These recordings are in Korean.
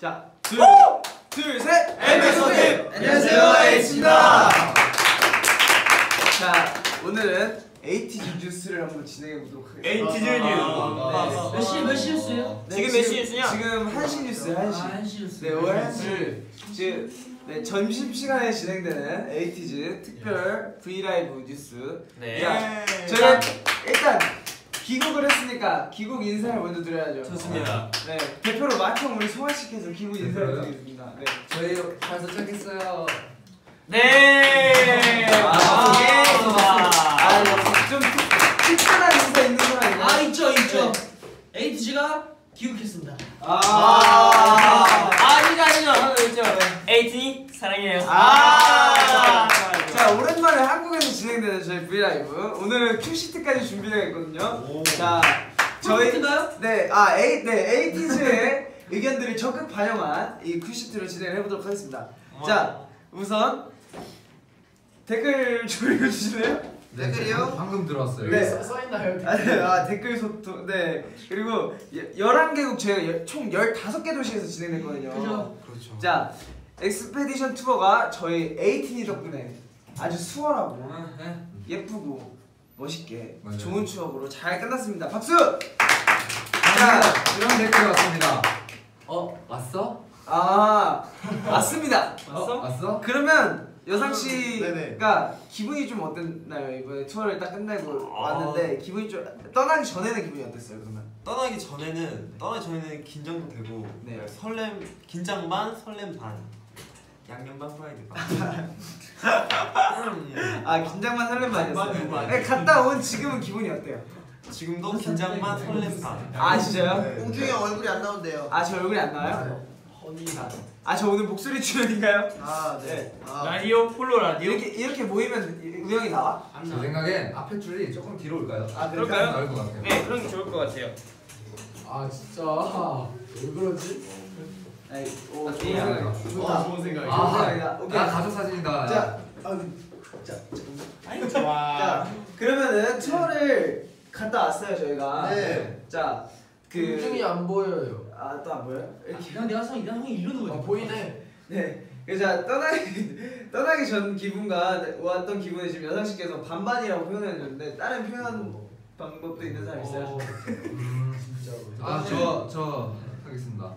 자, 둘, 셋! 엠베소팀! 안녕하세요, 에이티즈입니다. 자, 오늘은 에이티즈 뉴스를 한번 진행해 보도록 하겠습니다. 에이티즈 뉴스. 몇 시 뉴스요? 지금 몇 시 뉴스냐? 지금 1시 뉴스, 1시. 1시 뉴스. 네, 오늘 1시. 지금 점심시간에 진행되는 에이티즈 특별 브이라이브 뉴스. 네. 저희가 일단 귀국을 했으니까 귀국 인사를 먼저 드려야죠. 좋습니다. 네, 대표로 마청 우리 소환씨께서 귀국 인사를 드리겠습니다. 네. 저희 잘 도착했어요. 네. 좀 특별한 인사 있는 사람 있나요? 있죠. 에이티즈가 귀국했습니다. 아니죠. 에이틴이 사랑해요. 자, 오랜만에 한국에서 진행되는 저희 브이라이브. 오늘은 큐시트까지 준비되어 있거든요. 자, 큐시트인가요? 에이티즈의 의견들을 적극 반영한 이 큐시트를 진행을 해보도록 하겠습니다. 자, 우선 댓글 좀 읽어주실래요? 댓글이요? 방금 들어왔어요. 네. 써있나요? 댓글 소통. 네. 그리고 11개국 저희가 총 15개 도시에서 진행됐거든요. 그렇죠. 자, 엑스페디션 투어가 저희 에이틴이 덕분에 아주 수월하고 예쁘고 멋있게 맞아요. 좋은 추억으로 잘 끝났습니다. 박수! 자, 이런 댓글이 왔습니다. 왔어? 맞습니다. 왔어? 그러면 여상 씨가 네네. 기분이 좀 어땠나요? 이번에 투어를 딱 끝내고 왔는데 기분이 좀 떠나기 전에는 기분이 어땠어요? 그러면? 떠나기 전에는 긴장도 되고 네. 설렘 긴장 반 설렘 반 양념 반 프라이드 반. 긴장만 설렘 반이었어요. 반이요. 네, 갔다 온 지금은 기분이 어때요? 지금도 긴장 반 설렘 반. 진짜요? 네. 공중에 얼굴이 안 나온대요. 저 얼굴이 안 나와요? 저 오늘 목소리 출연인가요? 네. 라디오 폴로 라디오. 이렇게 모이면 우영이 나와? 제 생각엔 앞에 줄이 조금 뒤로 올까요? 그럴까요? 나을 것 같아요. 네, 그런 게 좋을 것 같아요. 진짜 왜 그러지? 좋은 생각이다. 좋은 생각이다. 오케이. 가족 사진이다. 자, 그러면은 투어를 갔다 왔어요 저희가. 네. 자, 공중이 안 보여요. 또 안 보여요? 이렇게. 형이 일로 누워. 보이네. 네. 그래서 떠나기 전 기분과 왔던 기분이 지금 여상 씨께서 반반이라고 표현해줬는데 다른 표현 방법도 있는 사람 있어요? 진짜로. 저 하겠습니다.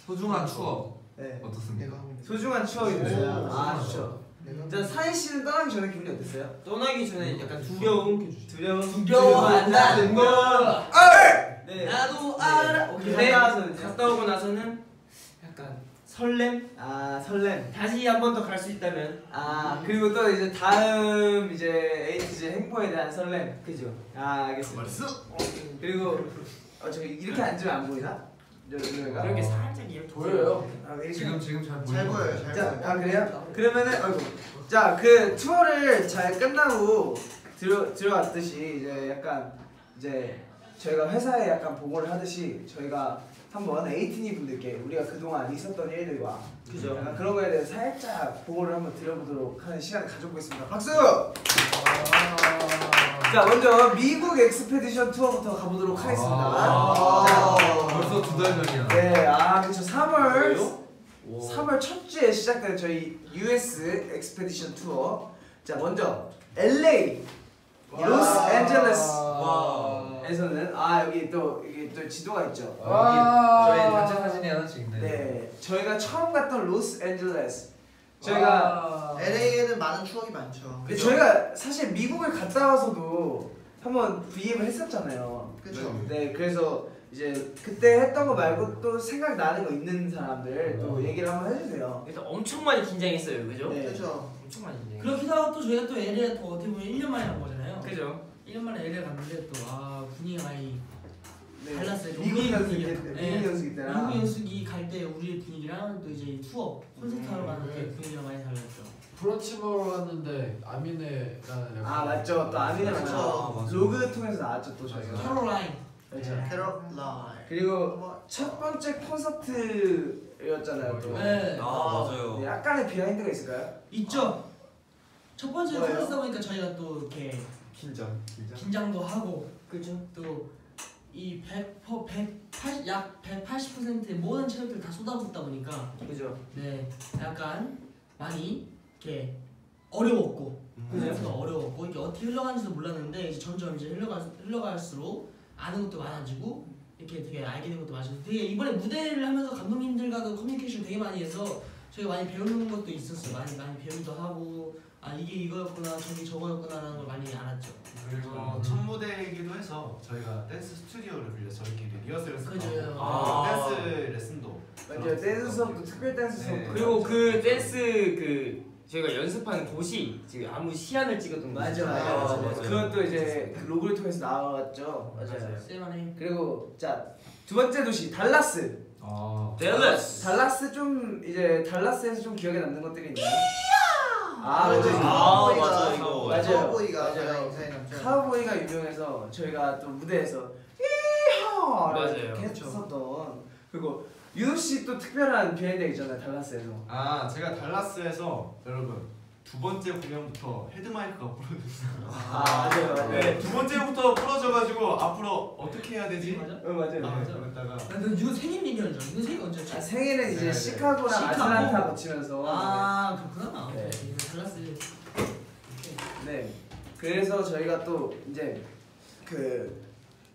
소중한 추억 네. 어떻습니까? 소중한 추억이 됐어요. 좋죠. 자, 사인 씨는 떠나기 전에 기분이 어땠어요? 떠나기 전에 약간 두려움 두려워한다는 거. 네. 나도 알아. 근데 갔다 오고 나서는 약간 설렘. 설렘. 다시 한 번 더 갈 수 있다면. 그리고 또 이제 다음 이제 에이티즈 행보에 대한 설렘. 그죠? 알겠습니다. 그리고 저기 이렇게 앉으면 안 보이나? 여기가? 그런 게 살짝 이렇게 보여요. 지금 잘 잘 보이는 보여요. 것 같아요. 자, 그래요? 그러면은 자, 그 투어를 잘 끝나고 들어왔듯이 이제 약간 이제 저희가 회사에 약간 보고를 하듯이 저희가 한번 에이티니 분들께 우리가 그동안 있었던 일들과 그죠. 약간 그런 거에 대해서 살짝 보고를 한번 드려보도록 하는 시간을 가져보겠습니다. 박수! 자, 먼저 미국 엑스페디션 투어부터 가보도록 하겠습니다. 벌써 2달 전이야. 네, 그쵸. 3월 첫 주에 시작된 저희 US 엑스페디션 투어. 자, 먼저 LA, 로스앤젤레스에서는 여기 또 지도가 있죠. 저희 단체 사진이 하나씩 있네. 네, 저희가 처음 갔던 로스앤젤레스. 저희가 LA에는 많은 추억이 많죠. 근데 저희가 사실 미국을 갔다 와서도 한번 V앱을 했었잖아요. 그렇죠. 네, 그래서 이제 그때 했던 거 말고 또 생각나는 거 있는 사람들 또 얘기를 한번 해주세요. 일단 엄청 많이 긴장했어요, 그죠? 네. 그죠. 엄청 많이 긴장. 그렇기도 하고 또 저희가 또 LA 또 어떻게 보면 1년 만에 간 거잖아요. 그죠. 1년 만에 LA 갔는데 또 분위기가 많이 달랐어요. 미국 연습 분위기가. 미국 연습 때랑 미국 연습이 갈 때 우리의 분위기랑 또 이제 투어 콘서트 하러 가는 때 분위기가 많이 달랐죠. 프로치머로 갔는데 아미네라는 맞죠. 또 아미네 그쵸. 맞죠. 로그 통해서 나왔죠 또 저희가. 캐롤라인. 그렇죠. 캐롤라인. 그리고 첫 번째 콘서트였잖아요 또. 네. 맞아요. 약간의 비하인드가 있을까요? 있죠. 첫 번째 뭐예요? 콘서트 보니까 저희가 또 이렇게 긴장도 하고 그죠. 또 이 180%의 모든 체력들을 다 쏟아붓다 보니까 그죠. 네 약간 많이 이렇게 어려웠고 그래서 어려웠고 이게 어떻게 흘러가는지도 몰랐는데 이제 점점 이제 흘러갈수록 아는 것도 많아지고 이렇게 되게 알게 된 것도 많아지고 되게 이번에 무대를 하면서 감독님들과도 커뮤니케이션 되게 많이 해서 저희가 많이 배우는 것도 있었어요. 많이 배우기도 하고 아 이게 이거였구나 저게 저거였구나라는 걸 많이 알았죠. 그리고 첫 무대이기도 해서 저희가 댄스 스튜디오를 빌려 저희끼리 리허설을 그죠. 했고 댄스 레슨도 맞아요. 댄스 수업도 특별 댄스 수업. 네. 그리고 그 댄스 그 저희가 연습한 곳이 지금 아무 시안을 찍었던 맞아. 맞아요. 그것도 이제 그 로그를 통해서 나왔죠. 맞아요. 쎄만해. 그리고 자 두 번째 도시 달라스. 달라스 좀 이제 달라스에서 좀 기억에 남는 것들이 있나요? 아 맞아요. 맞아 이거. 맞아요. 카우보이가 맞아요. 인상이 남죠. 카우보이가 유명해서 저희가 또 무대에서 이하 맞아요. 이렇게 했었던. 그리고 윤호 씨 또 특별한 비하인드 있잖아요 달라스에서. 아 제가 달라스에서 여러분 두 번째 공연부터 헤드마이크가 부러졌어요. 아 맞아요. 네, 두 번째부터 부러져가지고 앞으로 어떻게 해야 되지? 맞아? 맞아요. 그랬다가 나는 이거 생일 얘기하는 줄 알았어. 이거 생일 언제였지? 아, 생일은 이제 네, 네. 시카고랑 시카고? 아틀란타 거치면서. 아 그렇구나. 네. 달라스. 네. 그래서 저희가 또 이제 그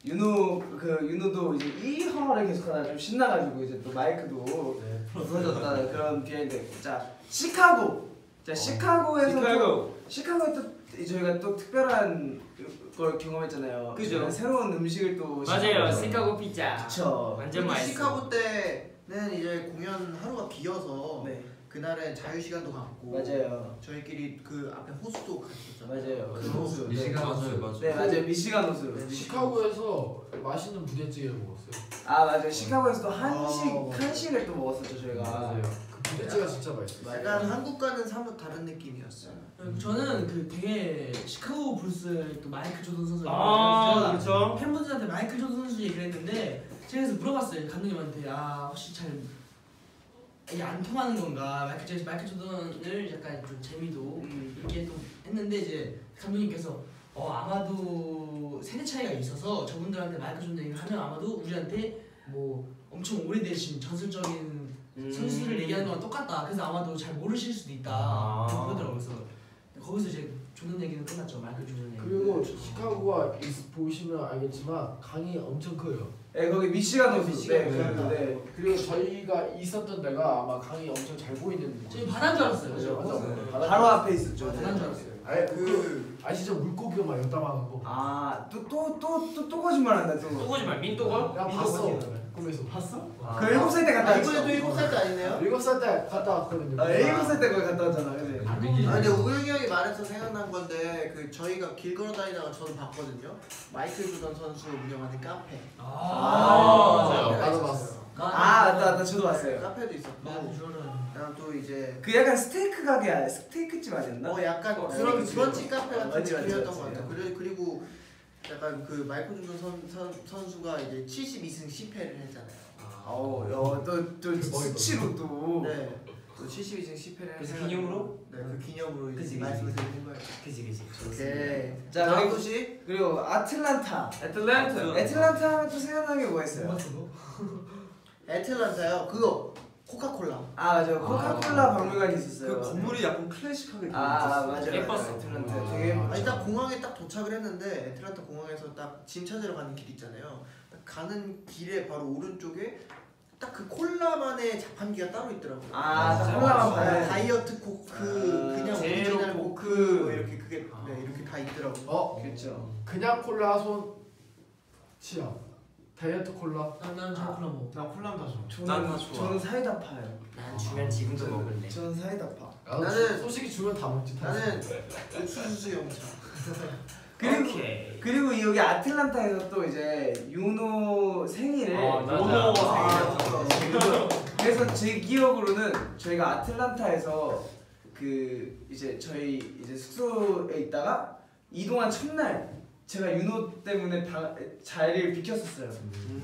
윤호도 이제 이허를 계속하다가 좀 신나가지고 이제 또 마이크도 부러졌다는 그런 비하인드. 자 시카고. 자 시카고에서 시카고에 또 저희가 또 특별한 걸 경험했잖아요. 그죠. 저희가 새로운 음식을 또 맞아요. 시카고에서. 시카고 피자. 그쵸. 완전 맛있어. 시카고 때는 이제 공연 하루가 비어서 네. 그날은 자유 시간도 갖고 맞아요. 저희끼리 그 앞에 호수도 갔었잖아요. 맞아요. 그 호수. 미시간 호수. 네 맞아요. 미시간 호수. 시카고에서 맛있는 부대찌개를 먹었어요. 아 맞아요. 시카고에서도 한식 맞아요. 한식을 또 먹었었죠 저희가. 맞아요. 그 부대찌개가 진짜 맛있어요. 약간 한국과는 사뭇 다른 느낌이었어요. 저는 그 되게 시카고 불스 또 마이클 조던 선수 그렇죠. 팬분들한테 마이클 조던 선수 얘기를 했는데 제가 그래서 물어봤어요 감독님한테 아 혹시 잘 이게 안 통하는 건가 마이클 조던을 약간 좀 재미도 있게 또 했는데 이제 감독님께서 아마도 세대 차이가 있어서 저분들한테 마이클 조던 얘기를 하면 아마도 우리한테 뭐 엄청 오래되신 전설적인 선수를 얘기하는 거랑 똑같다. 그래서 아마도 잘 모르실 수도 있다. 그러더라고요. 그래서 거기서 이제 조던 얘기는 끝났죠. 마이클 조던 얘기. 그리고 시카고가 보시면 알겠지만 강이 엄청 커요. 네 거기 미시간 호수. 네, 네. 그리고 저희가 있었던 데가 아마 강이 엄청 잘 보이는. 저희 바다인 줄 알았어요. 맞아. 바로 앞에 있었죠. 바다인 줄 알았어요. 아니 아시죠 물고기가 막 요따만한 거. 아또 거짓말한다 또. 또 거짓말 민또걸? 나 봤어. 꿈에서. 봤어? 그 7살 때 갔다 왔죠. 이번에도 7살 때 아니네요? 7살 때 갔다 왔거든요. 7살 때 거기 갔다 왔잖아. 그지? 아 근데 우영이 형이 말해서 생각난 건데 그 저희가 길 걸어 다니다가 저도 봤거든요. 마이클 조던 선수 운영하는 카페. 맞아요. 카페가 나도 있었어요. 맞다 저도 봤어요. 카페도 있었고. 마이클 조던. 그다음 또 이제 그 약간 스테이크 가게 아니야? 스테이크집 아니었나? 약간 그런 스테이크집. 브런치 카페 같은 맞지, 맞지, 느낌이었던 것 맞지. 같아요. 그리고 약간 그 마이클 조던 선수가 이제 72승 10패를 했잖아요. 또 수치로 또. 네. 또 72승 10패를 그래서 기념으로? 네, 그 기념으로 이제 그치, 말씀을 드리는 거예요. 그지. 오케이. 자, 다음 그리고- 도시 그리고 아틀란타. 애틀랜타. 애틀란타 하면 또 생각나는 게 뭐가 있어요? 애틀란타요. 그거 코카콜라. 아 맞아요. 코카콜라 박물관이 있었어요. 그 건물이 약간 클래식하게 맞아요. 예뻤어. 애틀란타 되게 예뻤죠. 딱 공항에 딱 도착을 했는데 애틀란타 공항에서 딱 짐 찾으러 가는 길 있잖아요. 딱 가는 길에 바로 오른쪽에 딱 그 콜라만의 자판기가 따로 있더라고요. 딱 콜라만 봐요. 다이어트 코크, 그냥 제로 오리지널 코크. 코크 뭐 이렇게 그게 네, 이렇게 다 있더라고요. 그렇죠. 그냥 콜라 손 치아. 다이어트 콜라. 나는 저 콜라 먹어. 나 콜라 다 좋아. 난다 좋아. 저는 사이다 파요. 난 주면 지금도 먹을래. 저는 사이다 파. 나는- 솔직히 주면 다 먹지. 나는 옥수수 영차. 그리고 여기 아틀란타에서 또 이제 윤호 생일을 윤호 그래서 제 기억으로는 저희가 아틀란타에서 그 이제 저희 이제 숙소에 있다가 이동한 첫날 제가 윤호 때문에 자리를 비켰었어요.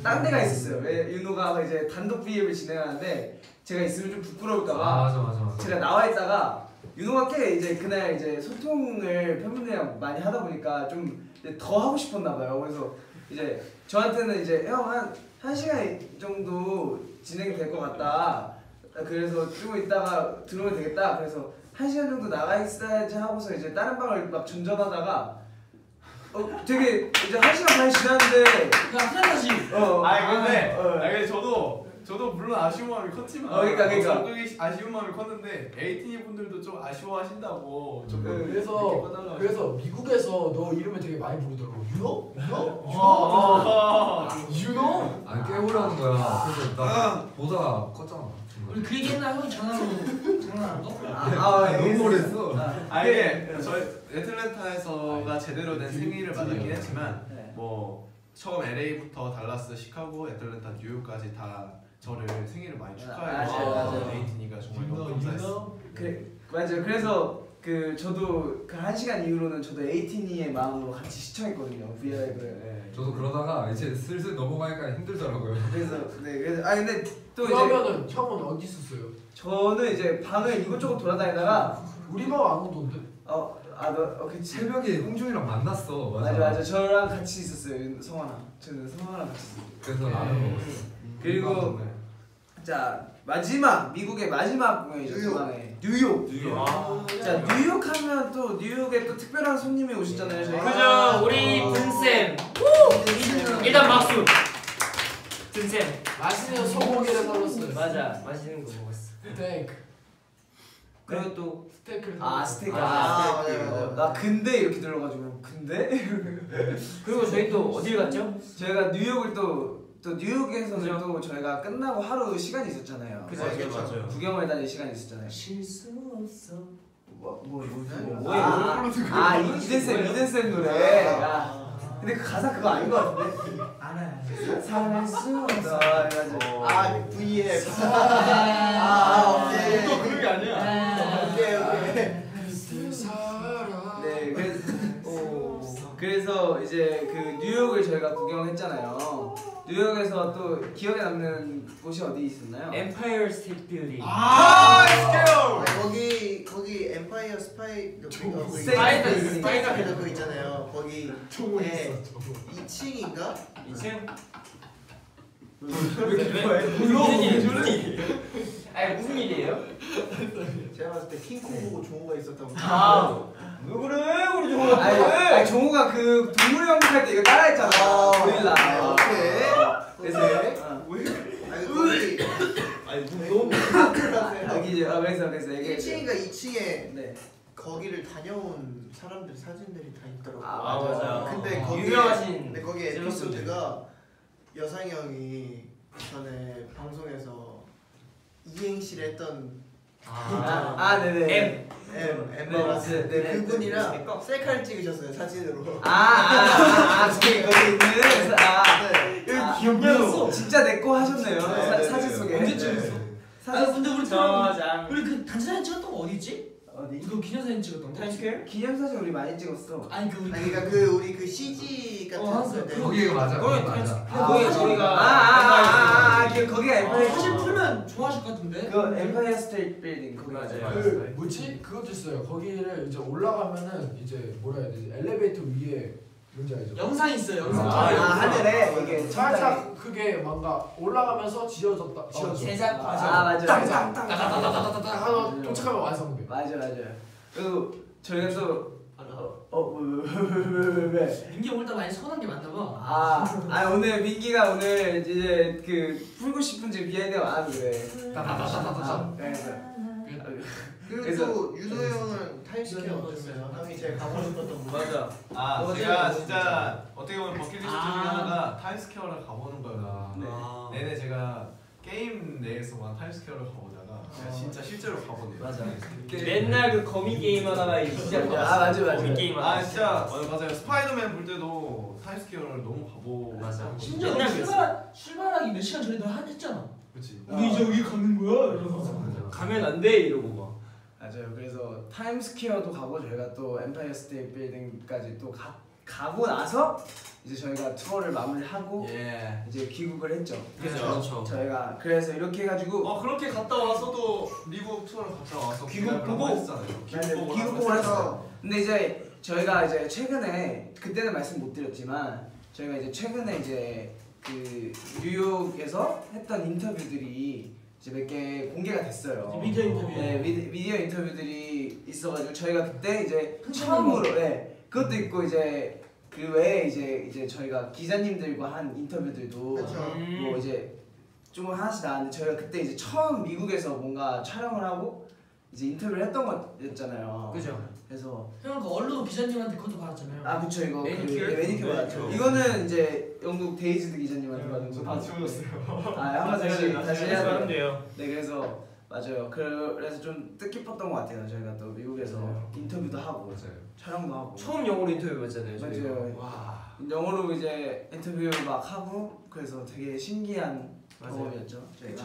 딴 데가 있었어요. 왜 윤호가 이제 단독 B앱을 진행하는데 제가 있으면 좀 부끄러울까봐 맞아. 제가 나와 있다가 윤호가 꽤 이제 그날 이제 소통을 팬분들이랑 많이 하다 보니까 좀 이제 더 하고 싶었나 봐요. 그래서 이제 저한테는 이제 형 한 시간 정도 진행이 될 것 같다. 그래서 좀 있다가 들어오면 되겠다. 그래서 1시간 정도 나가 있어야지 하고서 이제 다른 방을 막 전전하다가 되게 이제 1시간 반이 지났는데 야 플랜하지. 근데 저도 물론 아쉬운 마음이 컸지만 그러니까. 저도 아쉬운 마음이 컸는데 에이티니 분들도 좀 아쉬워하신다고 좀 그래서 미국에서 너 이름을 되게 많이 부르더라고. 유노? 유노? 아니 깨우라는 거야. 그래서 나 보다 컸잖아. 우리 그 얘기했나 형이 장난한 거? 너무 오래했어. 이게 저희 애틀랜타에서가 제대로 된 생일을 맞았긴 했지만 뭐 처음 LA부터 달라스, 시카고, 애틀랜타, 뉴욕까지 다 저를 생일을 많이 축하해서 에이티니가 정말 너무 감사했어. 맞아요. 그래서 저도 그 1시간 이후로는 저도 에이티니의 마음으로 같이 시청했거든요. 브이라이브를. 저도 그러다가 이제 슬슬 넘어가니까 힘들더라고요. 그래서 근데 또 그러면은 형은 어디 있었어요? 저는 이제 방을 이곳저곳 돌아다니다가 우리 방 안 오던데? 그치. 새벽에 홍준이랑 만났어. 맞아. 저랑 같이 있었어요. 저는 성환이랑 같이 있었어요. 그래서 라면 먹었어. 그리고 자 미국의 마지막 공연이죠. 그만에 뉴욕. 자 뉴욕 하면 또 뉴욕에 또 특별한 손님이 오셨잖아요. 그죠 우리 분쌤. 일단 박수. 분쌤. 맛있는 소고기를 사줬어요. 맞아 맛있는 거 먹었어. 스테이크. 그리고 또 스테이크를 스테이크. 맞아요. 나 근데 이렇게 들어가지고 근데 그리고 저희 또 어딜 갔죠? 저희가 뉴욕을 또 뉴욕에서는 또 저희가 끝나고 하루 시간이 있었잖아요. 맞아요. 구경을 다닐 시간이 있었잖아요. 실수 없어. 이든쌤 노래. 근데 그 가사 그거 아닌 것 같은데? 알아요. 살할 수 없어. V앱. 오케이. 또 그런 게 아니야. 오케이. 네, 그래서 이제 그 뉴욕을 저희가 구경했잖아요. 뉴욕에서 또 기억에 남는 곳이 어디 있었나요? 엠파이어 스테이트 빌딩. 거기 엠파이어 스테이트 그거 있잖아요. 거기 2층인가? 2층? 무슨 일이에요? 아니 무슨 일이에요? 제가 봤을 때 킹콩 보고 종호가 있었다고. 왜 그래? 우리 종호가. 아니 종호가 그 동물 연극할 때 이거 따라했잖아. 고릴라. 그래서 그래서 이게 1층인가 2층에 네. 거기를 다녀온 사람들 사진들이 다 있더라고. 맞아. 근데 거기 유명하신 에피소드가 여상이 형이 전에 방송에서 이행시를 했던 네네. 엠버라스 네, 그분이랑 셀카를 찍으셨어요 사진으로. 거기 있는 귀엽냐고. 진짜 내 거 하셨네요. 사진 속에. 언제 찍었어? 근데 우리 그 단체 사진 찍었던 거 어디지? 어디? 이거 기념사진 찍었던 거. 타임스퀘어? 기념사진 우리 많이 찍었어. 아니 그 우리 그러니까 우리 그 CG 같은 맞아. 데 거기가 맞아. 거기 맞아. 거기 저희가 거기가 엠파이어. 사진 풀면 좋아하실 것 같은데. 그 엠파이어 스테이트 빌딩 거기 맞아요. 뭐지? 그것도 있어요. 거기를 이제 올라가면은 이제 뭐라 해야 되지? 엘리베이터 위에 뭔지 알죠? 영상이 있어요. 영상. 하늘에 이게 살짝 그게 뭔가 올라가면서 지어졌다. 제작 맞아. 딱딱딱딱딱딱 하고 도착하면 완성돼. 맞아. 그리고 저희가 또 왜? 민기 오늘 많이 서운한 게 많나 봐. 오늘 민기가 오늘 이제 그 풀고 싶은 지 비하인드가 많은데. 그리고 또 유도 형은 타임스퀘어 어땠어요? 형이 제일 가고 싶었던 곳. 맞아. 제가 진짜 어떻게 보면 버킷리스트 중에 하나가 타임스퀘어를 가보는 거예요. 내내 제가 게임 내에서만 타임스퀘어를 가보다가 제가 진짜 실제로 가보네요. 맞아. 맨날 그 거미 게임 하다가 시작했어. 맞아. 거미 게임 하다가. 진짜 맞아요. 스파이더맨 볼 때도 타임스퀘어를 너무 가보고. 맞아. 심지어 맨날 출발하기 몇 시간 전에 너 했잖아. 그렇지. 우리 이제 여기 가는 거야? 이러면서. 가면 안 돼 이러고 막. 맞아요. 그래서 타임스퀘어도 가고 저희가 또 엠파이어 스테이트 빌딩까지 또 가고 나서 이제 저희가 투어를 마무리하고 이제 귀국을 했죠. 그렇죠. 저희가 그래서 이렇게 해가지고 그렇게 갔다 와서도 미국 투어를 갔다 와서 귀국 보고 했잖아요. 귀국을 했어. 근데 이제 저희가 이제 최근에 그때는 말씀 못 드렸지만 저희가 이제 최근에 이제 그 뉴욕에서 했던 인터뷰들이 이제 몇 개 공개가 됐어요. 미디어 인터뷰. 네, 미디어 인터뷰들이 있어가지고 저희가 그때 이제 처음으로 그것도 있고 이제 그 외에 이제 저희가 기자님들과 한 인터뷰들도 그쵸. 뭐 이제 조금 하나씩 나왔는데 저희가 그때 이제 처음 미국에서 뭔가 촬영을 하고 이제 인터뷰를 했던 거였잖아요. 그죠. 그래서 형 그 언론 기자님한테 그것도 받았잖아요. 아 그쵸 이거 매니큐어? 매니큐어 받았죠. 이거는 이제 영국 데이지드 기자님한테 받은 거. 다 지워졌어요. 아 한번 다시 해야 돼요. 돼요. 네 그래서 맞아요. 그래서 좀 뜻깊었던 것 같아요. 저희가 또 미국에서 인터뷰도 하고 맞아요. 촬영도 하고. 처음 영어로 인터뷰 봤잖아요. 저희가. 맞아요. 와. 영어로 이제 인터뷰 막 하고 그래서 되게 신기한 경험이었죠. 저희가.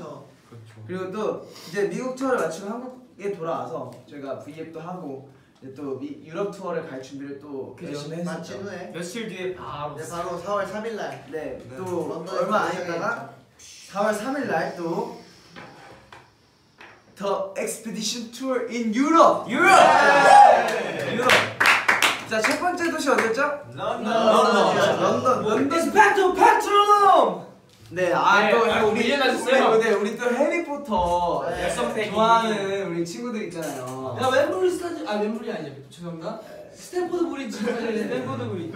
그렇죠. 그리고 또 이제 미국 투어를 마치고 한국에 돌아와서 저희가 V앱도 하고 이제 또 유럽 투어를 갈 준비를 또 그죠. 열심히 마친 했었죠. 후에 며칠 뒤에 바로 네, 바로 4월 3일 날 네, 네. 또 런던에 얼마 안 도착해 있다가 4월 3일 날 또 The Expedition Tour in Europe. 유럽. 자, 첫 번째 도시 어디였죠? 런던. 인스펙터 페트롤럼. 네, 네, 또 우리 밀려나셨어요. 우리 또 해리포터 네. 열성 팬이. 좋아하는 우리 친구들 있잖아요. 야 웸블리 스타디 웸블리 아니에요. 죄송합니다. 스탠포드 브리지. 스탠포드 브리지.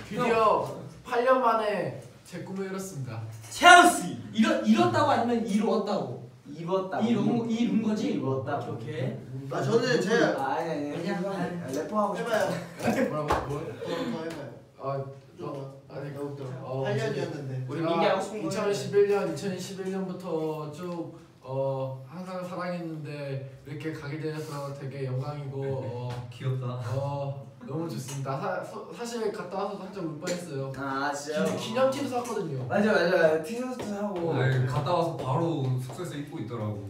드디어 8년 만에 제 꿈을 이뤘습니다. 첼시. 이뤘다고 아니면 이루었다고? 입었다. 이룬 거지? 입었다. 오케이. 아 저는 제가 아니. 그냥 래퍼하고 싶어. 해봐요. 뭐라고? 뭐? 더 해봐요. 아, 좀 아니 더욱 더. 어, 8년이었는데. 우리 민기 하고 싶은 거. 2011년부터 쭉 항상 사랑했는데 이렇게 가게 돼서 되게 영광이고 귀엽다. 너무 좋습니다. 사실 갔다 와서 살짝 울 뻔했어요. 아 진짜요? 기념티도 샀거든요. 맞아. 티셔츠 사고. 아니, 갔다 와서 바로 숙소에서 입고 있더라고.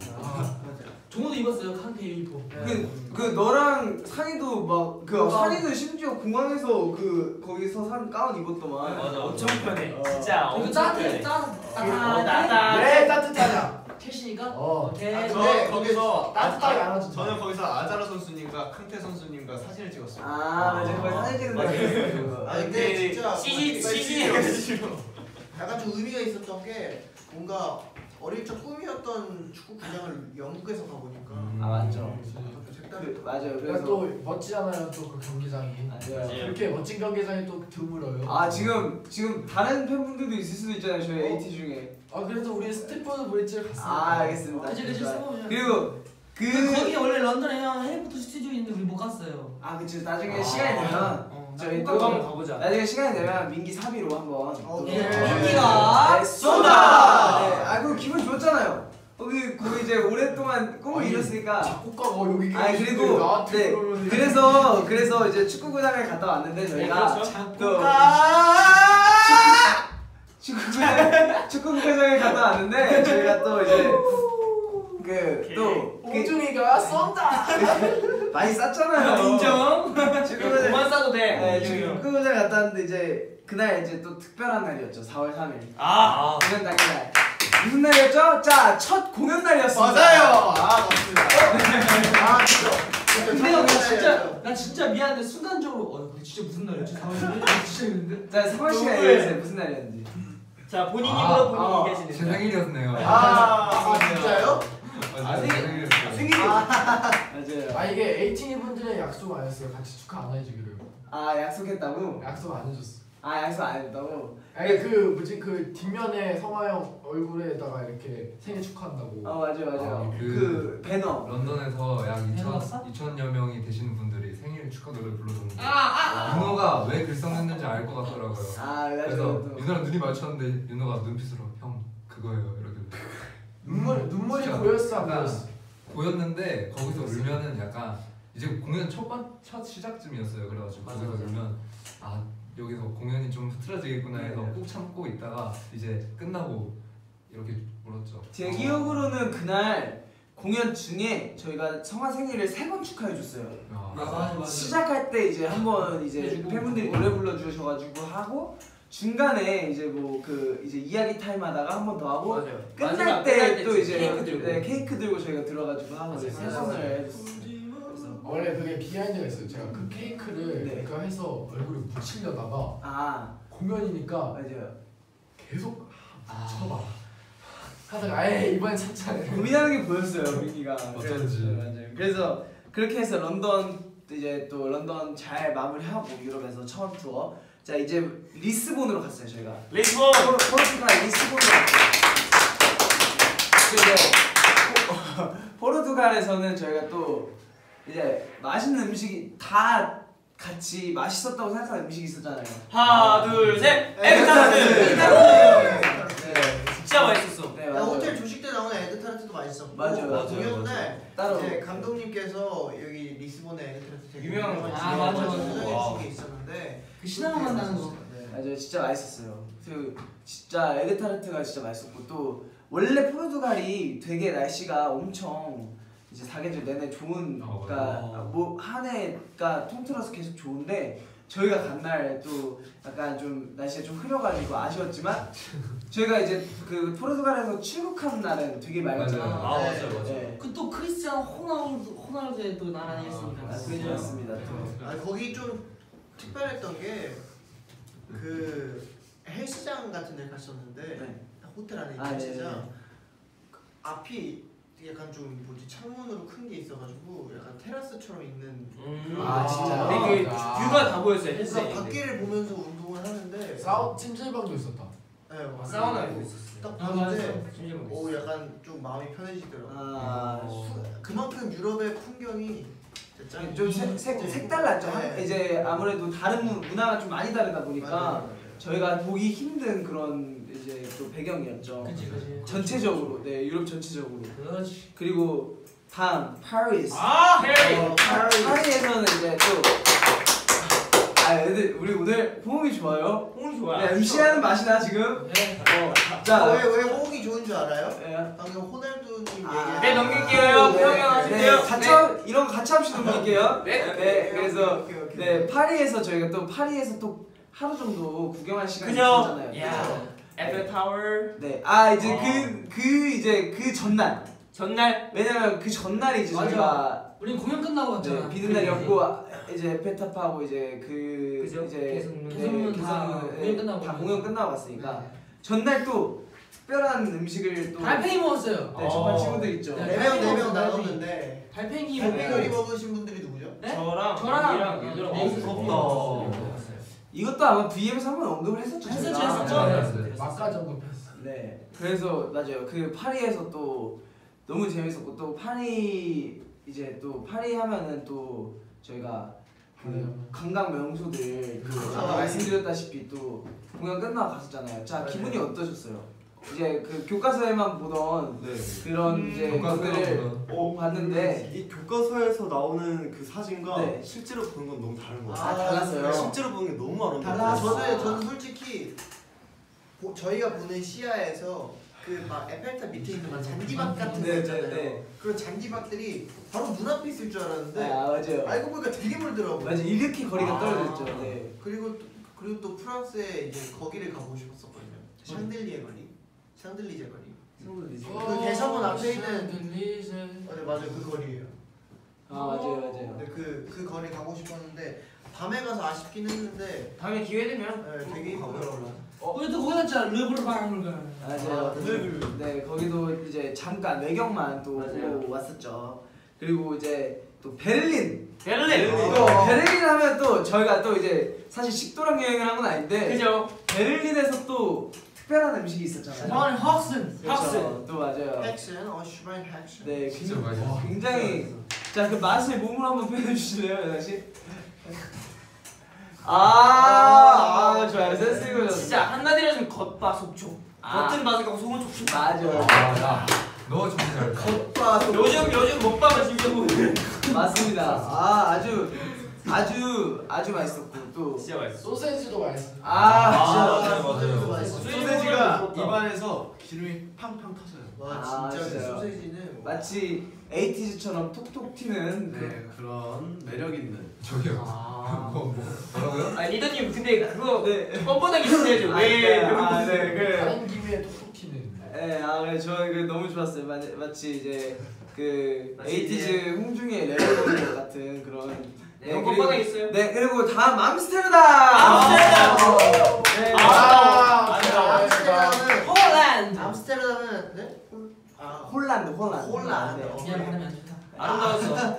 종호도 입었어요. 칸테 유니폼. 그 너랑 상이도 막 그 상이는 심지어 공항에서 거기서 산 가운 입었더만. 맞아. 엄청 편해. 진짜 이거 엄청 따뜻해. 편해. 따뜻하다. 왜 따뜻하냐? 첼시니까. 오케이. 근데 거기서 따뜻하게 안아준다. 저는 거기서 아자라 선수님과 캉테 선수님과 사진을 찍었어요. 아 맞아. 거기 사진 찍은 데 있었어. 아 근데 진짜 CG. 약간 좀 의미가 있었던 게 뭔가 어릴 적 꿈이었던 축구 구장을 영국에서 가보니까 아 맞죠. 맞아요. 그래서 그래서 또 멋지잖아요. 또 그 경기장이. 맞아요. 이렇게 멋진 경기장이 또 드물어요. 아 지금 다른 팬분들도 있을 수도 있잖아요. 저희 AT 중에. 그래서 우리 스태프도 브릿지를 갔습니다. 아 알겠습니다. 그치 써보자. 그리고 거기 원래 런던에 해리포터 스튜디오 있는데 우리 못 갔어요. 아 그치 나중에 시간이 되면 저희 꼭 한번 또 가보자. 나중에 시간이 되면 민기 사비로 한번 또 오케이. 민기가 네, 쏜다! 네, 아 그거 기분 좋았잖아요. 거기 이제 오랫동안 꿈을 이뤘으니까. 작곡가가 여기 아 계시는데 그리고 나한테 네 그러면 그래서 이제 축구구장에 갔다 왔는데 저희가 그렇죠. 또 축구구장에 갔다 왔는데 저희가 또 이제 오중이가 쏜다. 많이 쌌잖아요. 인정. 축구구장 그만 싸도 돼. 네, 축구구장 갔다 왔는데 이제 그날 이제 또 특별한 날이었죠. 4월 3일 아. 공연 당일날 무슨 날이었죠? 자, 첫 공연 날이었습니다. 맞아요. 아 맞습니다. 아 그죠. 근데 나 진짜 미안한데 순간적으로 그게 진짜 무슨 날이었지? 4월인데? 진짜 있는데? 자, 성원 씨가 얘기해주세요. 무슨 날이었는지. 자 본인 입으로 본인이 제 얘기하시는 생일이었네요. 진짜요? 생일이 맞아요. 이게 에이티니 분들의 약속 아니었어요. 같이 축하 안 해주기로. 아, 약속했다고? 약속 안 해줬어. 아, 약속 안 했다고? 아니 그 뒷면에 성화 형 얼굴에다가 이렇게 생일 축하한다고. 맞아요. 아, 그 배너. 런던에서 약 해봤어? 2,000여 명이 되시는 분들이 생일 축하 노래 불러줬는데 아. 윤호가 왜 글 썼는지 알 것 같더라고요. 아, 그래서 맞아요. 윤호랑 눈이 마주쳤는데 윤호가 눈빛으로 형 그거예요 이렇게 눈물이 진짜 고였어 안 약간 고였어? 보였는데 거기서 울면은 약간 이제 공연 첫 시작쯤이었어요. 그래가지고 맞아, 거기서 맞아. 울면 여기서 공연이 좀 흐트러지겠구나 해서 꾹 참고 있다가 이제 끝나고 이렇게 울었죠. 제 기억으로는 그날 공연 중에 저희가 성화 생일을 3번 축하해줬어요. 맞아. 시작할 때 이제 한번 이제 해주고. 팬분들이 노래 불러주셔가지고 하고 중간에 이제 이제 이야기 타임 하다가 한 번 더 하고 맞아요. 끝날 마지막 때 끝날 또 때 이제 케이크 들고. 네, 케이크 들고 저희가 들어가지고 하고 이제 맞아요. 3번을 해줬어요. 그래서 원래 그게 비하인드가 있어요. 제가 그 케이크를 네. 그거 해서 얼굴에 묻히려다가 아 공연이니까 맞아요. 계속 쳐봐 하다가 에이 이번엔 참자. 고민하는 게 보였어요 민기가. 어쩐지. 맞아요. 그래서 그렇게 해서 런던 이제 또 런던 잘 마무리하고 유럽에서 처음 투어. 자 이제 리스본으로 갔어요 저희가. 리스본. 포르투갈 리스본으로 갔어요. 그래서 포르투갈에서는 저희가 또 이제 맛있는 음식이 다 같이 맛있었다고 생각하는 음식이 있었잖아요. 하나 둘 셋. 에그타르트. 네. 진짜 맛있었어. 네 야, 맞아요. 호텔 조식 때 나오는 에그타르트도 맛있었고 맞아요. 공연 날 따로 이제 감독님께서 여기 리스본의 에그타르트 되게 유명한 거 아, 맞아, 맞아. 소개해주신 게 있었는데 그 시나몬 맛 나는 거. 네. 맞아요. 진짜 맛있었어요. 그 진짜 에그타르트가 진짜 맛있었고 또 원래 포르투갈이 되게 날씨가 엄청 이제 사계절 내내 좋은 그러니까 뭐 한 해가 통틀어서 계속 좋은데 저희가 간 날 또 약간 좀 날씨가 좀 흐려가지고 아쉬웠지만 저희가 이제 그 포르투갈에서 출국한 날은 되게 맑았잖아요. 맞아요. 아 맞아요 맞아요. 네. 그 또 크리스티아노 호날두의 또 나라였으니까. 그렇습니다. 또. 아 거기 좀 특별했던 게 그 헬스장 같은 데 갔었는데 네. 호텔 안에 있는 아, 헬스장 네네. 그 앞이 약간 좀 뭐지 창문으로 큰 게 있어가지고 약간 테라스처럼 있는 아, 진짜요? 근데 그 아. 뷰가 다 보였어요 그러니까 헬스장인데. 밖에를 보면서 운동을 하는데 찜질방도 있었다. 네, 아, 사우나에도 있었어요. 딱 아, 보는데 찜질방 있었어요. 오 약간 좀 마음이 편해지더라고요. 아, 그만큼 유럽의 풍경이 진짜 짱이에요. 좀 색달랐죠. 네. 이제 아무래도 다른 문화가 좀 많이 다르다 보니까 맞아요. 저희가 보기 힘든 그런 이제 또 배경이었죠. 그치. 전체적으로, 네 유럽 전체적으로. 그렇지. 그리고 다음 파리스. 아 헤이. 파리에서는 이제 또 애들 우리 오늘 호응이 좋아요. 홍이 좋아. 네, MC하는 맛이 나 지금. 네. 자, 왜 호응이 좋은 줄 알아요? 네. 방금 호날두님 네, 얘기해. 넘길게요. 평양하실게요. 같이 합시다 넘길게요. 네. 네, 그래서 오케이. 네 파리에서 저희가 또 파리에서 또 하루 정도 구경할 시간이 그죠? 있었잖아요. 야. 에펠타워. 네, 아 이제 어. 그 전날. 전날. 왜냐면 그 전날이 이제 맞아. 저희가 우리 공연 끝나고 갔잖아. 네, 비는 날이었고 이제 에펠탑하고 이제 그 그죠? 이제 개성문 다 공연 끝나고 다 공연 끝나고 갔으니까 전날 또 특별한 음식을 또 달팽이 먹었어요. 네, 접한 친구들 있죠. 네. 4명 나눴는데 달팽이 달팽이 먹으신 분들이 누구죠? 네? 저랑 저랑 유랑 유랑 네. 먹었다. 이것도 아마 VM에서 한번 언급을 했었죠. 했었죠, 저희가. 했었죠. 막까지 언급했어. 네. 그래서 맞아요. 그 파리에서 또 너무 재밌었고 또 파리 이제 또 파리 하면은 또 저희가 그 관광 명소들 그 아까 말씀드렸다시피 또 공연 끝나고 갔었잖아요. 자 기분이 어떠셨어요? 이제 그 교과서에만 보던 네. 그런 이제 것들을 봤는데 이 교과서에서 나오는 그 사진과 네. 실제로 보는 건 너무 다른 것 아, 같아요. 달랐어요. 실제로 보는 게 너무 달라. 아름다워요. 저는 솔직히 저희가 보는 시야에서 그 막 에펠탑 밑에 있는 막 잔디밭 같은 거 네, 있잖아요. 네, 네. 그런 잔디밭들이 바로 눈앞에 있을 줄 알았는데 아 맞아요. 알고 보니까 되게 멀더라고요. 맞아 이렇게 거리가 아. 떨어져 있죠. 네. 그리고 또 프랑스에 이제 거기를 가고 싶었었거든요. 샹들리에 거리, 샹들리제 거리. 그 대사관 앞에 있는 맞아요 그 거리예요. 아 맞아요. 근데 그 거리 가고 싶었는데 밤에 가서 아쉽긴 했는데 다음에 기회 되면 네, 되게 이쁘더라고요. 우리도 거기 갔잖아. 르블방을. 맞아요. 네 거기도 이제 잠깐 외경만 또 맞아요. 보고 왔었죠. 그리고 이제 또 베를린. 베를린. 또 베를린 하면 또 저희가 또 이제 사실 식도락 여행을 한 건 아닌데 그죠? 베를린에서 또 특별한 음식이 있었잖아요. 샤인 학슨. 그렇죠. 또 맞아요. 핵슨, 슈바인 핵슨. 네, 진짜 맛있어. 굉장히 자 그 맛을 몸으로 한번 표현해 주실래요, 연아 씨? 좋아요. 센스 있고 진짜 한마디로 하면 겉바속촉. 아. 겉은 바삭하고 속은 촉촉. 맞아. 너 정말 잘했다. 겉바 요즘 먹방을 진짜 보는. 맞습니다. 아주 맛있었고 또 진짜 맛있어. 소세지도 맛있어. 맞아요. 소세지가 입안에서 기름이 팡팡 터져요. 와 진짜 그 진짜요? 소세지는 마치 에이티즈처럼 톡톡 튀는 네, 그런 매력 있는. 저기요. 뭐라고요? 아 리더님 근데 그거 네. 뻔뻔하게 진행해줘. 왜? 네, 다른 김에 톡톡 튀는. 네, 그래 저 이거 너무 좋았어요. 마치 이제 그 나 에이티즈 홍중의 레벨 같은 그런 네, 홈방에 있어요. 네 그리고 다음 암스테르담. 네. 암스테르담은 홀란드. 암스테르담은 네? 홀란드. 홀란드. 네. 미안 발음이 안 좋다. 아름다웠어.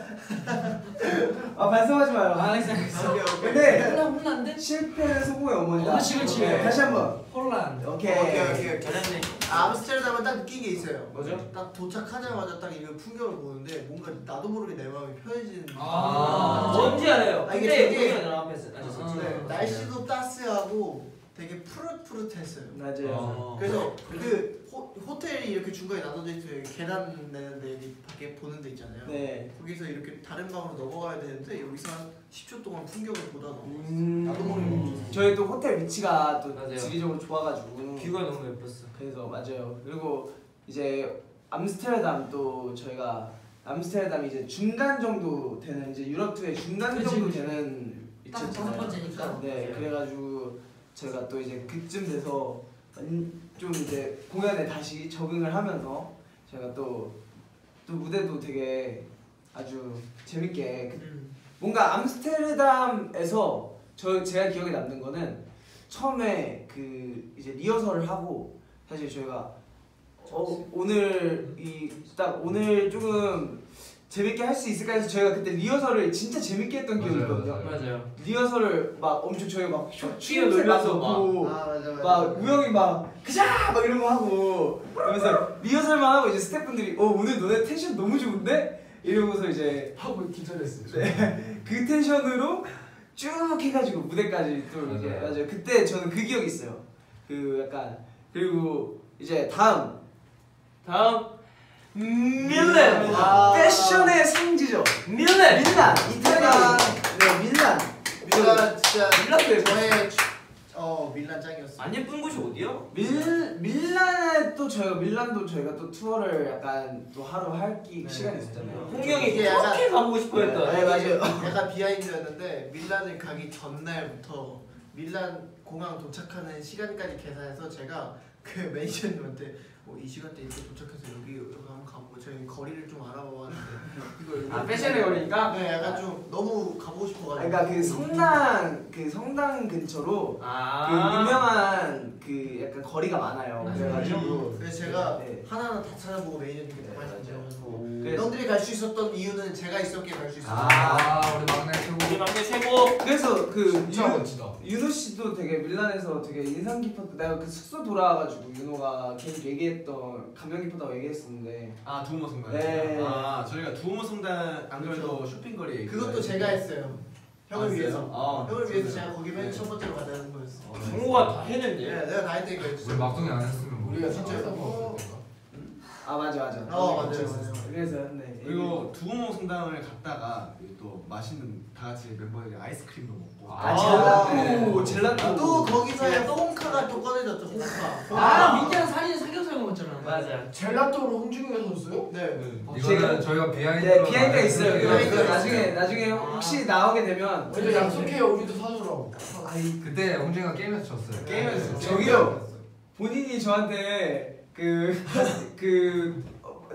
아 말씀하지 마요. 알겠어. 근데 홀란드? 실패는 성공의 어머니다. 그렇지. 네, 다시 한번. 홀란드. 오케이. 잘했네. 암스테르담은 딱 느낀 게 있어요. 뭐죠? 딱 도착하자마자 딱 이거 풍경을 보는데 뭔가 나도 모르게 내 마음이 편해지는. 뭔지 알아요. 아, 이게 근데 되게- 공연 앞에서 앉았었지. 네, 날씨도 따스하고 되게 푸릇푸릇했어요. 맞아요. 그래서 그 호텔이 이렇게 중간에 나눠져 있어요. 여기 계단 내는데 여기 밖에 보는 데 있잖아요. 네. 거기서 이렇게 다른 방으로 넘어가야 되는데 여기서 한 10초 동안 풍경을 보다 넘어갔어요. 나도 나도 모르게. 저희 또 호텔 위치가 또 맞아요. 지리적으로 좋아가지고 뷰가 너무 예뻤어. 그래서 맞아요. 그리고 이제 암스테르담 또 저희가 암스테르담이 이제 중간 정도 되는 이제 유럽 투의 중간 그치, 정도 그치. 되는 딱 다섯 위치였잖아요. 번째니까. 네, 그래가지고 저희가 또 이제 그쯤 돼서 좀 이제 공연에 다시 적응을 하면서 저희가 또 무대도 되게 아주 재밌게 뭔가 암스테르담에서 제가 기억에 남는 거는 처음에 그 이제 리허설을 하고 사실 저희가 오늘 조금 재밌게 할 수 있을까 해서 저희가 그때 리허설을 진짜 재밌게 했던 기억이 있거든요. 맞아요. 리허설을 막 엄청 저희가 막 뛰어놀면서 막 맞아. 막 우영이 막 그자 막 이런 거 하고 그러면서 리허설만 하고 이제 스태프분들이 오늘 너네 텐션 너무 좋은데 이러고서 이제 하고 기절했어요. 그 텐션으로 쭉 해가지고 무대까지 또 이제 맞아요. 그때 저는 그 기억이 있어요. 그 약간 그리고 이제 다음 밀란. 패션의 성지죠. 밀란 이탈리아 밀란 밀란 진짜 밀란도 저의 밀란 짱이었어요. 안 예쁜 곳이 어디야? 밀란에 또 밀란도 저희가 또 투어를 약간 또 하루 시간이 있었잖아요. 홍경이 이게 그렇게 가보고 싶어 했던. 네, 맞아요. 약간 비하인드였는데 밀란을 가기 전날부터 밀란 공항 도착하는 시간까지 계산해서 제가 그 매니저님한테 이 시간대 이렇게 도착해서 여기 한번 가보고 저희 거리를 좀 알아봐봤는데 이거 패션의 거리니까. 네, 약간 좀 너무 가보고 싶어가지고. 그러니까 그 성당 근처로 그 유명한 그 약간 거리가 많아요. 그래가지고 그래서 제가 네. 하나하나 다 찾아보고 매니저님께 다 말씀드려가지고 그래서 너희들이 갈 수 있었던 이유는 제가 있었기에 갈 수 있었어요. 우리 막내 최고. 우리 막내 최고. 그래서 그 진짜 멋지다. 윤호 씨도 되게 밀란에서 되게 인상 깊었던 내가 그 숙소 돌아와가지고 윤호가 계속 얘기했던 감명 깊었다고 얘기했었는데 두오모 성당. 네. 저희가 두오모 성당 안 그래도 쇼핑거리에 그것도 제가 했어요. 형을 아, 위해서. 진짜요? 형을 위해서 진짜요? 제가 거기 맨 네. 첫 번째로 가자는 거였어. 정우가 다 했는데. 네, 내가 다 했다니까. 우리 막둥이 안 했으면 우리가 진짜 진짜 먹었을 때가. 맞아 맞아요. 그래서 네. 그리고 두오모 성당을 갔다가 또 맛있는 다 같이 멤버들이 아이스크림도 먹고. 젤라또 또 거기서 뽕카가 또 꺼내졌죠. 뽕카. 민기랑 살이는 삼겹살 먹었잖아. 맞아. 젤라또로 홍중이가 줬어요? 네. 이거는 저희가 비하인드. 네 비하인드가 있어요. 비하인드가 이거 있어요. 나중에 혹시 나오게 되면 우리도 약속해요. 우리도 사주라고. 그때 홍중이가 게임에서 졌어요. 게임에서 저기요 본인이 저한테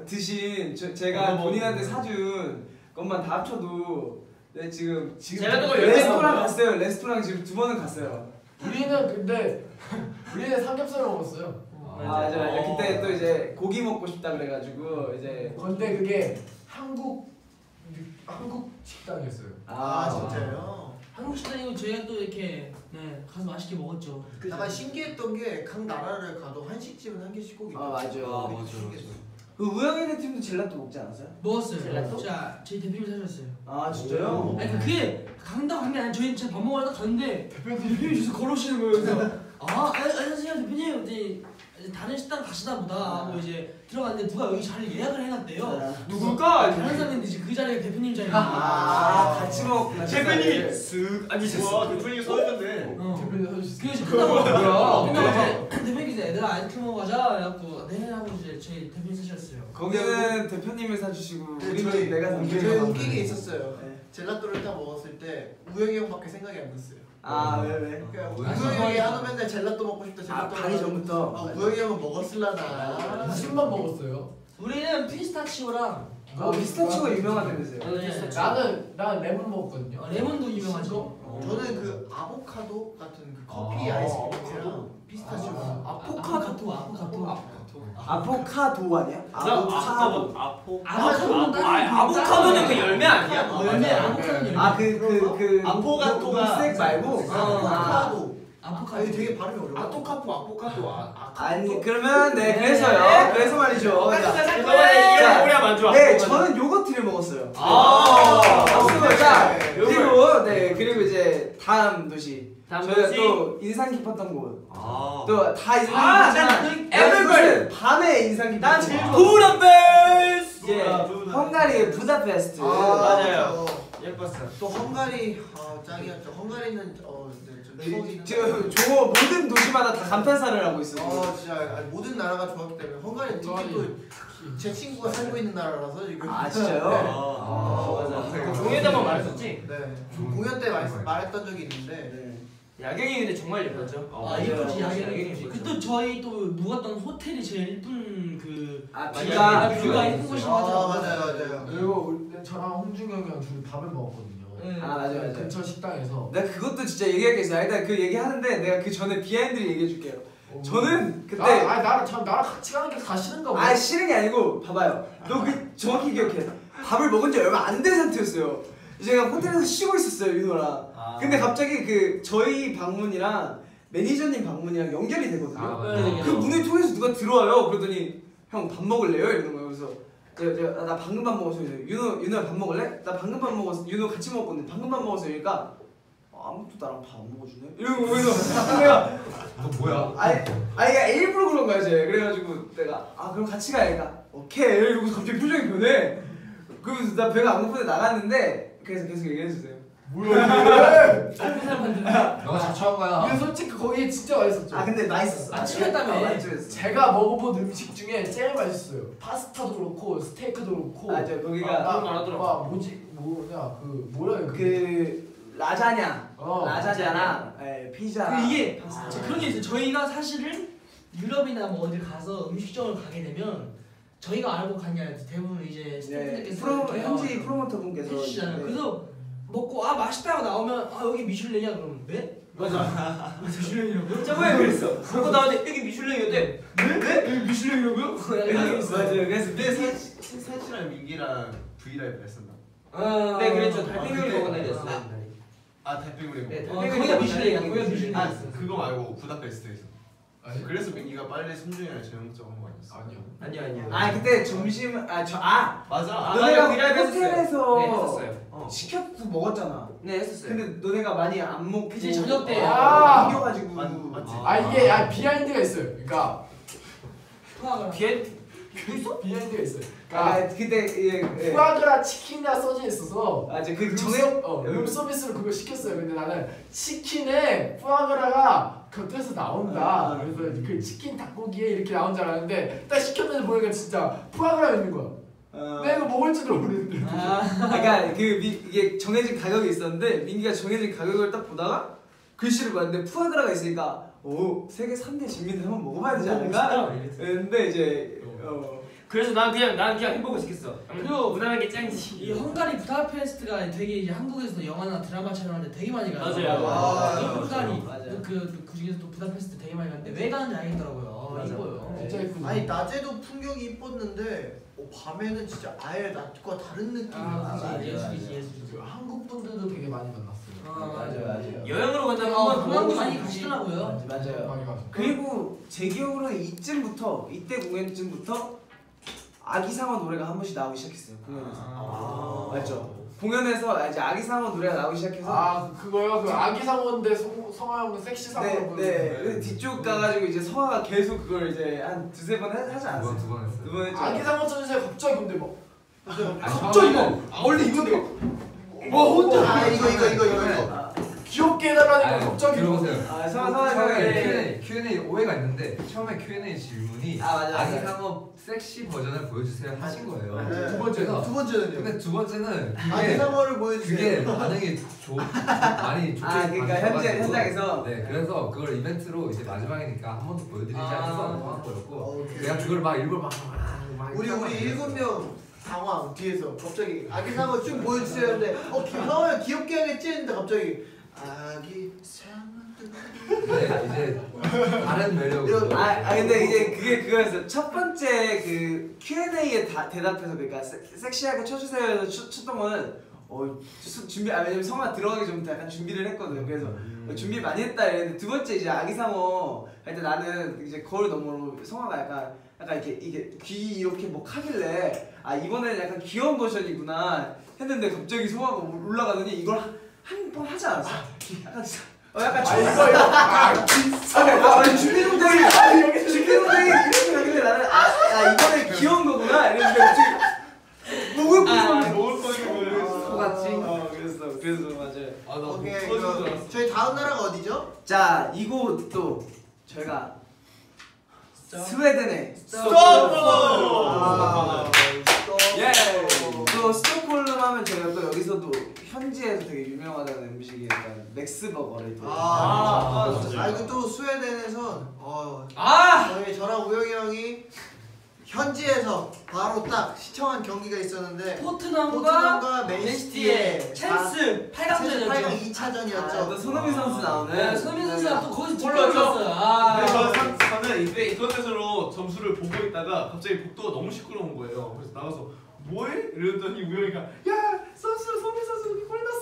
드신 제가 본인한테 사준 것만 다 합쳐도 네 지금 젤라또가 레스토랑 갔어요. 레스토랑 지금 2번은 갔어요. 우리는 근데 우리는 삼겹살 먹었어요. 맞아. 그때 또 이제 고기 먹고 싶다 그래가지고 이제 근데 그게 한국 식당이었어요. 진짜요? 한국 식당이고 저희가 또 이렇게 가서 맛있게 먹었죠. 약간 신기했던 게 각 나라를 가도 한식집은 한 개씩 꼭 있고. 맞아. 그게 신기했어요. 그 우영이네 팀도 젤라또 먹지 않았어요? 먹었어요. 젤라또? 자, 저희 대표님이 사줬어요. 진짜요? 아니 그게 간다고 한 게 아니라 저희 진짜 밥 먹으러 딱 갔는데 대표님이 주서 걸어오시는 거예요. 그래서 안녕하세요 대표님. 이제 다른 식당 가시나 보다 하고 이제 들어갔는데 누가 여기 자리를 예약을 해놨대요. 누굴까? 다른 사람인데 이제 그 자리가 대표님 자리예요. 같이 먹었구나. 대표님이 쓱 앉으셨어. 대표님이 써주셨네. 대표님 사주셨어요. 그래서 끝나고 뭐야? 이제 대표님께서 얘들아 아이스크림 먹어 가자 해갖고 네 하고 이제 저희 대표님 사셨어요. 거기는 대표님이 사주시고 우리는 저희- 내가 사주고. 저희 웃긴 게 있었어요. 네. 젤라또를 딱 먹었을 때 우영이 형밖에 생각이 안 났어요. 왜? 그러니까 우영이 우영이 형이 형. 하도 맨날 젤라또 먹고 싶다 젤라또 가기 먹고 전부터. 우영이 형은 먹었을라나. 무슨만 먹었어요? 우리는 피스타치오랑 피스타치오가 유명하다면서요. 나는 레몬 먹었거든요. 레몬도 유명하죠. 저는 그 아보카도 같은 그 커피 아이스크림이랑 피스타치오. 아포카도. 아포카도 아니야? 아보카도. 아보카도는 그 열매 아니야? 열매 아보카도는 열매. 그 아포가토가 녹색 말고. 아보카도. 아포카도. 아니 되게 발음이 어려워. 아포카도 아니 그러면 그래서요. 그래서 말이죠. 이거 오래 하면 안 좋아. 네, 저는 요거트를 먹었어요. 맞습니다. 그리고 이제 다음 도시. 저희가 또 인상 깊었던 곳. 또 다 인상 깊었지만 에버글은 밤에 인상 깊었던 곳. 부다페스트. 예, 헝가리의 부다페스트. 맞아요. 예뻤어. 또 헝가리 짱이었죠. hungary는 좀 추억이 저 모든 도시마다 다 감탄사를 하고 있어요. 진짜 모든 나라가 좋았기 때문에 헝가리는 특히 또 제 친구가 살고 있는 나라라서 지금. 아 진짜요? 맞아. 공연에만 말했었지. 네. 공연 때 말했던 적이 있는데. 야경이 근데 정말 예뻤죠. 이쁘지 야경이 야경이. 예쁘죠. 그또 저희 또 묵었던 호텔이 제일 예쁜 뷰가 예쁜 곳이 맞아요. 그리고 저랑 홍중이 형이랑 둘이 밥을 먹었거든요. 맞아요. 근처 식당에서. 내가 그것도 진짜 얘기할 게 있어요. 일단 그 얘기하는데 내가 그 전에 비하인드를 얘기해 줄게요. 저는 그때 나랑 같이 가는 게 다 싫은가 보네. 싫은 게 아니고 봐봐요. 너 그 정확히 기억해. 밥을 먹은 지 얼마 안 된 상태였어요. 제가 호텔에서 쉬고 있었어요 윤호랑. 근데 갑자기 그 저희 방문이랑 매니저님 방문이랑 연결이 되거든요. 그 문을 통해서 누가 들어와요. 그러더니 형 밥 먹을래요? 이러는 거예요. 그래서 나 방금 밥 먹었어. 윤호야 밥 먹을래? 나 방금 밥 먹었어. 윤호 같이 먹었거든. 방금 밥 먹었어. 그러니까 아무도 나랑 밥 안 먹어주네? 이러고 그래서 내가 너 뭐야? 그러니까 일부러 그런 거야 쟤. 그래가지고 내가 그럼 같이 가야겠다. 오케이 이러고 갑자기 표정이 변해. 그래서 나 배가 안 고픈데 나갔는데 그래서 계속 얘기해주세요. 뭐야 이게? 너가 자초한 거야. 근데 솔직히 거기 진짜 맛있었죠. 근데 맛있었어. 맛있겠다며. 맛있었어. 제가 먹어본 음식 중에 제일 맛있어요. 파스타도 그렇고 스테이크도 그렇고. 저 거기가 그런 거 알아들어. 뭐야 그 라자냐, 라자냐랑 피자. 이게 그런 게 있어요. 저희가 사실은 유럽이나 뭐 어디 가서 음식점을 가게 되면 저희가 알고 간 게 아니라 대부분 이제 스태프분들께서 현지 프로모터 분께서 해주시잖아요. 그래서 먹고 맛있다고 나오면 여기 미슐랭이야 그러면 네? 맞아. 미슐랭이라고요? 저번에 그랬어. 먹고 나왔는데 여기 미슐랭이었대. 네? 여기 미슐랭이라고요? 맞아요. 그래서 근데 세치랑 민기랑 브이라이브 했었나? 네 그랬죠. 달팽이를 먹은 날이었어. 달팽이를 네, 먹고. 거기가 미슐랭이야. 거기가 미슐랭. 그거 말고 부다페스트에서. 아니? 그래서 민기가 빨리 손중이랑 저녁적 한거 아니었어? 아니요. 아니요. 그때 점심 맞아. 너네가 브이라이브 호텔에서 네 했었어요. 시켜서 먹었잖아. 네 했었어요. 근데 너네가 많이 안 먹고 그치, 저녁 때. 남겨가지고 맞지? 이게 비하인드가 있어요. 그러니까 비하인드가 있어요. 그러니까 그때 푸아그라 치킨이라 써져 있어서 그 정해 룸서비스로 그걸 시켰어요. 근데 나는 치킨에 푸아그라가 곁에서 나온다. 그래서 그 치킨 닭고기에 이렇게 나온 줄 알았는데 딱 시켰는데 보니까 진짜 푸아그라 있는 거야. 내가 이거 먹을 줄도 모르는데. 그러니까 이게 정해진 가격이 있었는데 민기가 정해진 가격을 딱 보다가 글씨를 봤는데 푸아그라가 있으니까 세계 3대 진미는 한번 먹어봐야 되지 않을까? 근데 이제 그래서 난 그냥 해보고 싶겠어. 그리고 무난하게 짱이지. 이 헝가리 부다페스트가 되게 이제 한국에서 영화나 드라마 촬영하는데 되게 많이 가요. 맞아요. 헝가리 맞아요. 그 중에서 또 부다페스트 되게 많이 가는데 왜 가는지 알겠더라고요. 이뻐요. 진짜 예쁘죠. 아니 낮에도 풍경이 이뻤는데 밤에는 진짜 아예 낮과 다른 느낌이야. 예술이지. 한국 분들도 되게 많이 만났어요. 맞아요. 여행으로 간다면 한국 많이 싶지. 가시더라고요. 맞아요. 많이 가죠. 그리고 제 기억으로는 이때 공연쯤부터 아기상어 노래가 한 번씩 나오기 시작했어요. 공연에서. 맞죠? 공연에서 이제 아기상어 노래가 나오기 시작해서 그거요? 그 아기상어인데 성화형은 섹시상어로 네. 뒤쪽 가가지고 이제 성화가 계속 그걸 이제 한 두세 번 하지 않았어요? 두 번 했어요. 두 번 했죠. 아기상어 쳐주세요. 갑자기 근데 막 갑자기 원래 이건데 혼자 이거 귀엽게 해달라니까 갑자기 들어보세요. 성화 Q&A 오해가 있는데 처음에 Q&A 질문이 맞아. 아기상어 섹시 버전을 보여주세요 하신 거예요. 네. 두 번째가 두 번째는요. 근데 두 번째는 아기상어를 보여주세요. 그게 반응이 많이 좋게 그러니까 현장에서 네 그래서 그걸 이벤트로 이제 마지막이니까 한 번 더 보여드리자 해서 한 거였고 내가 그걸 막 일부러 막 우리 7명 상황 뒤에서 갑자기 아기 상어 쭉 보여주세요 했는데 상어야 귀엽게 하겠지 했는데 갑자기 아기 상어 근데 이제 다른 매력으로. 근데 이제 그게 그거였어. 첫 번째 그 Q&A에 대답해서 그러니까 섹시하게 쳐주세요 해서 쳤던 거는 준비 왜냐면 성아 들어가기 전부터 약간 준비를 했거든. 그래서 준비 많이 했다 이랬는데 두 번째 이제 아기상어 할 때 나는 이제 거울 너머로 성아가 약간 이게 귀 이렇게 뭐 하길래 이번에는 약간 귀여운 버전이구나 했는데 갑자기 성아가 올라가더니 이걸 한 번 하지 않았어? 약간 준비 동작이 이렇게 가길래 나는 이번에 귀여운 거구나 이랬는데 갑자기 목을 부르고 똑같지? 그래서 맞아요. 오케이 그럼 저희 다음 나라가 어디죠? 자 이곳도 저희가 스웨덴의 또 스톡홀름 하면 저희가 또 여기서도 현지에서 되게 유명하다는 음식이 약간 맥스버거를 또 이거 또 스웨덴에서 저랑 우영이 형이 현지에서 바로 딱 시청한 경기가 있었는데 토트넘과 맨시티의 찬스 8강전이었죠. 8강 2차전이었죠. 또 손흥민 선수 나오는. 네, 손흥민 선수가 또 거기서 골랐어요. 저는 이때 인터넷으로 점수를 보고 있다가 갑자기 복도가 너무 시끄러운 거예요. 그래서 나가서 뭐해? 이러더니 우영이가 야 손흥민 선수 골 났어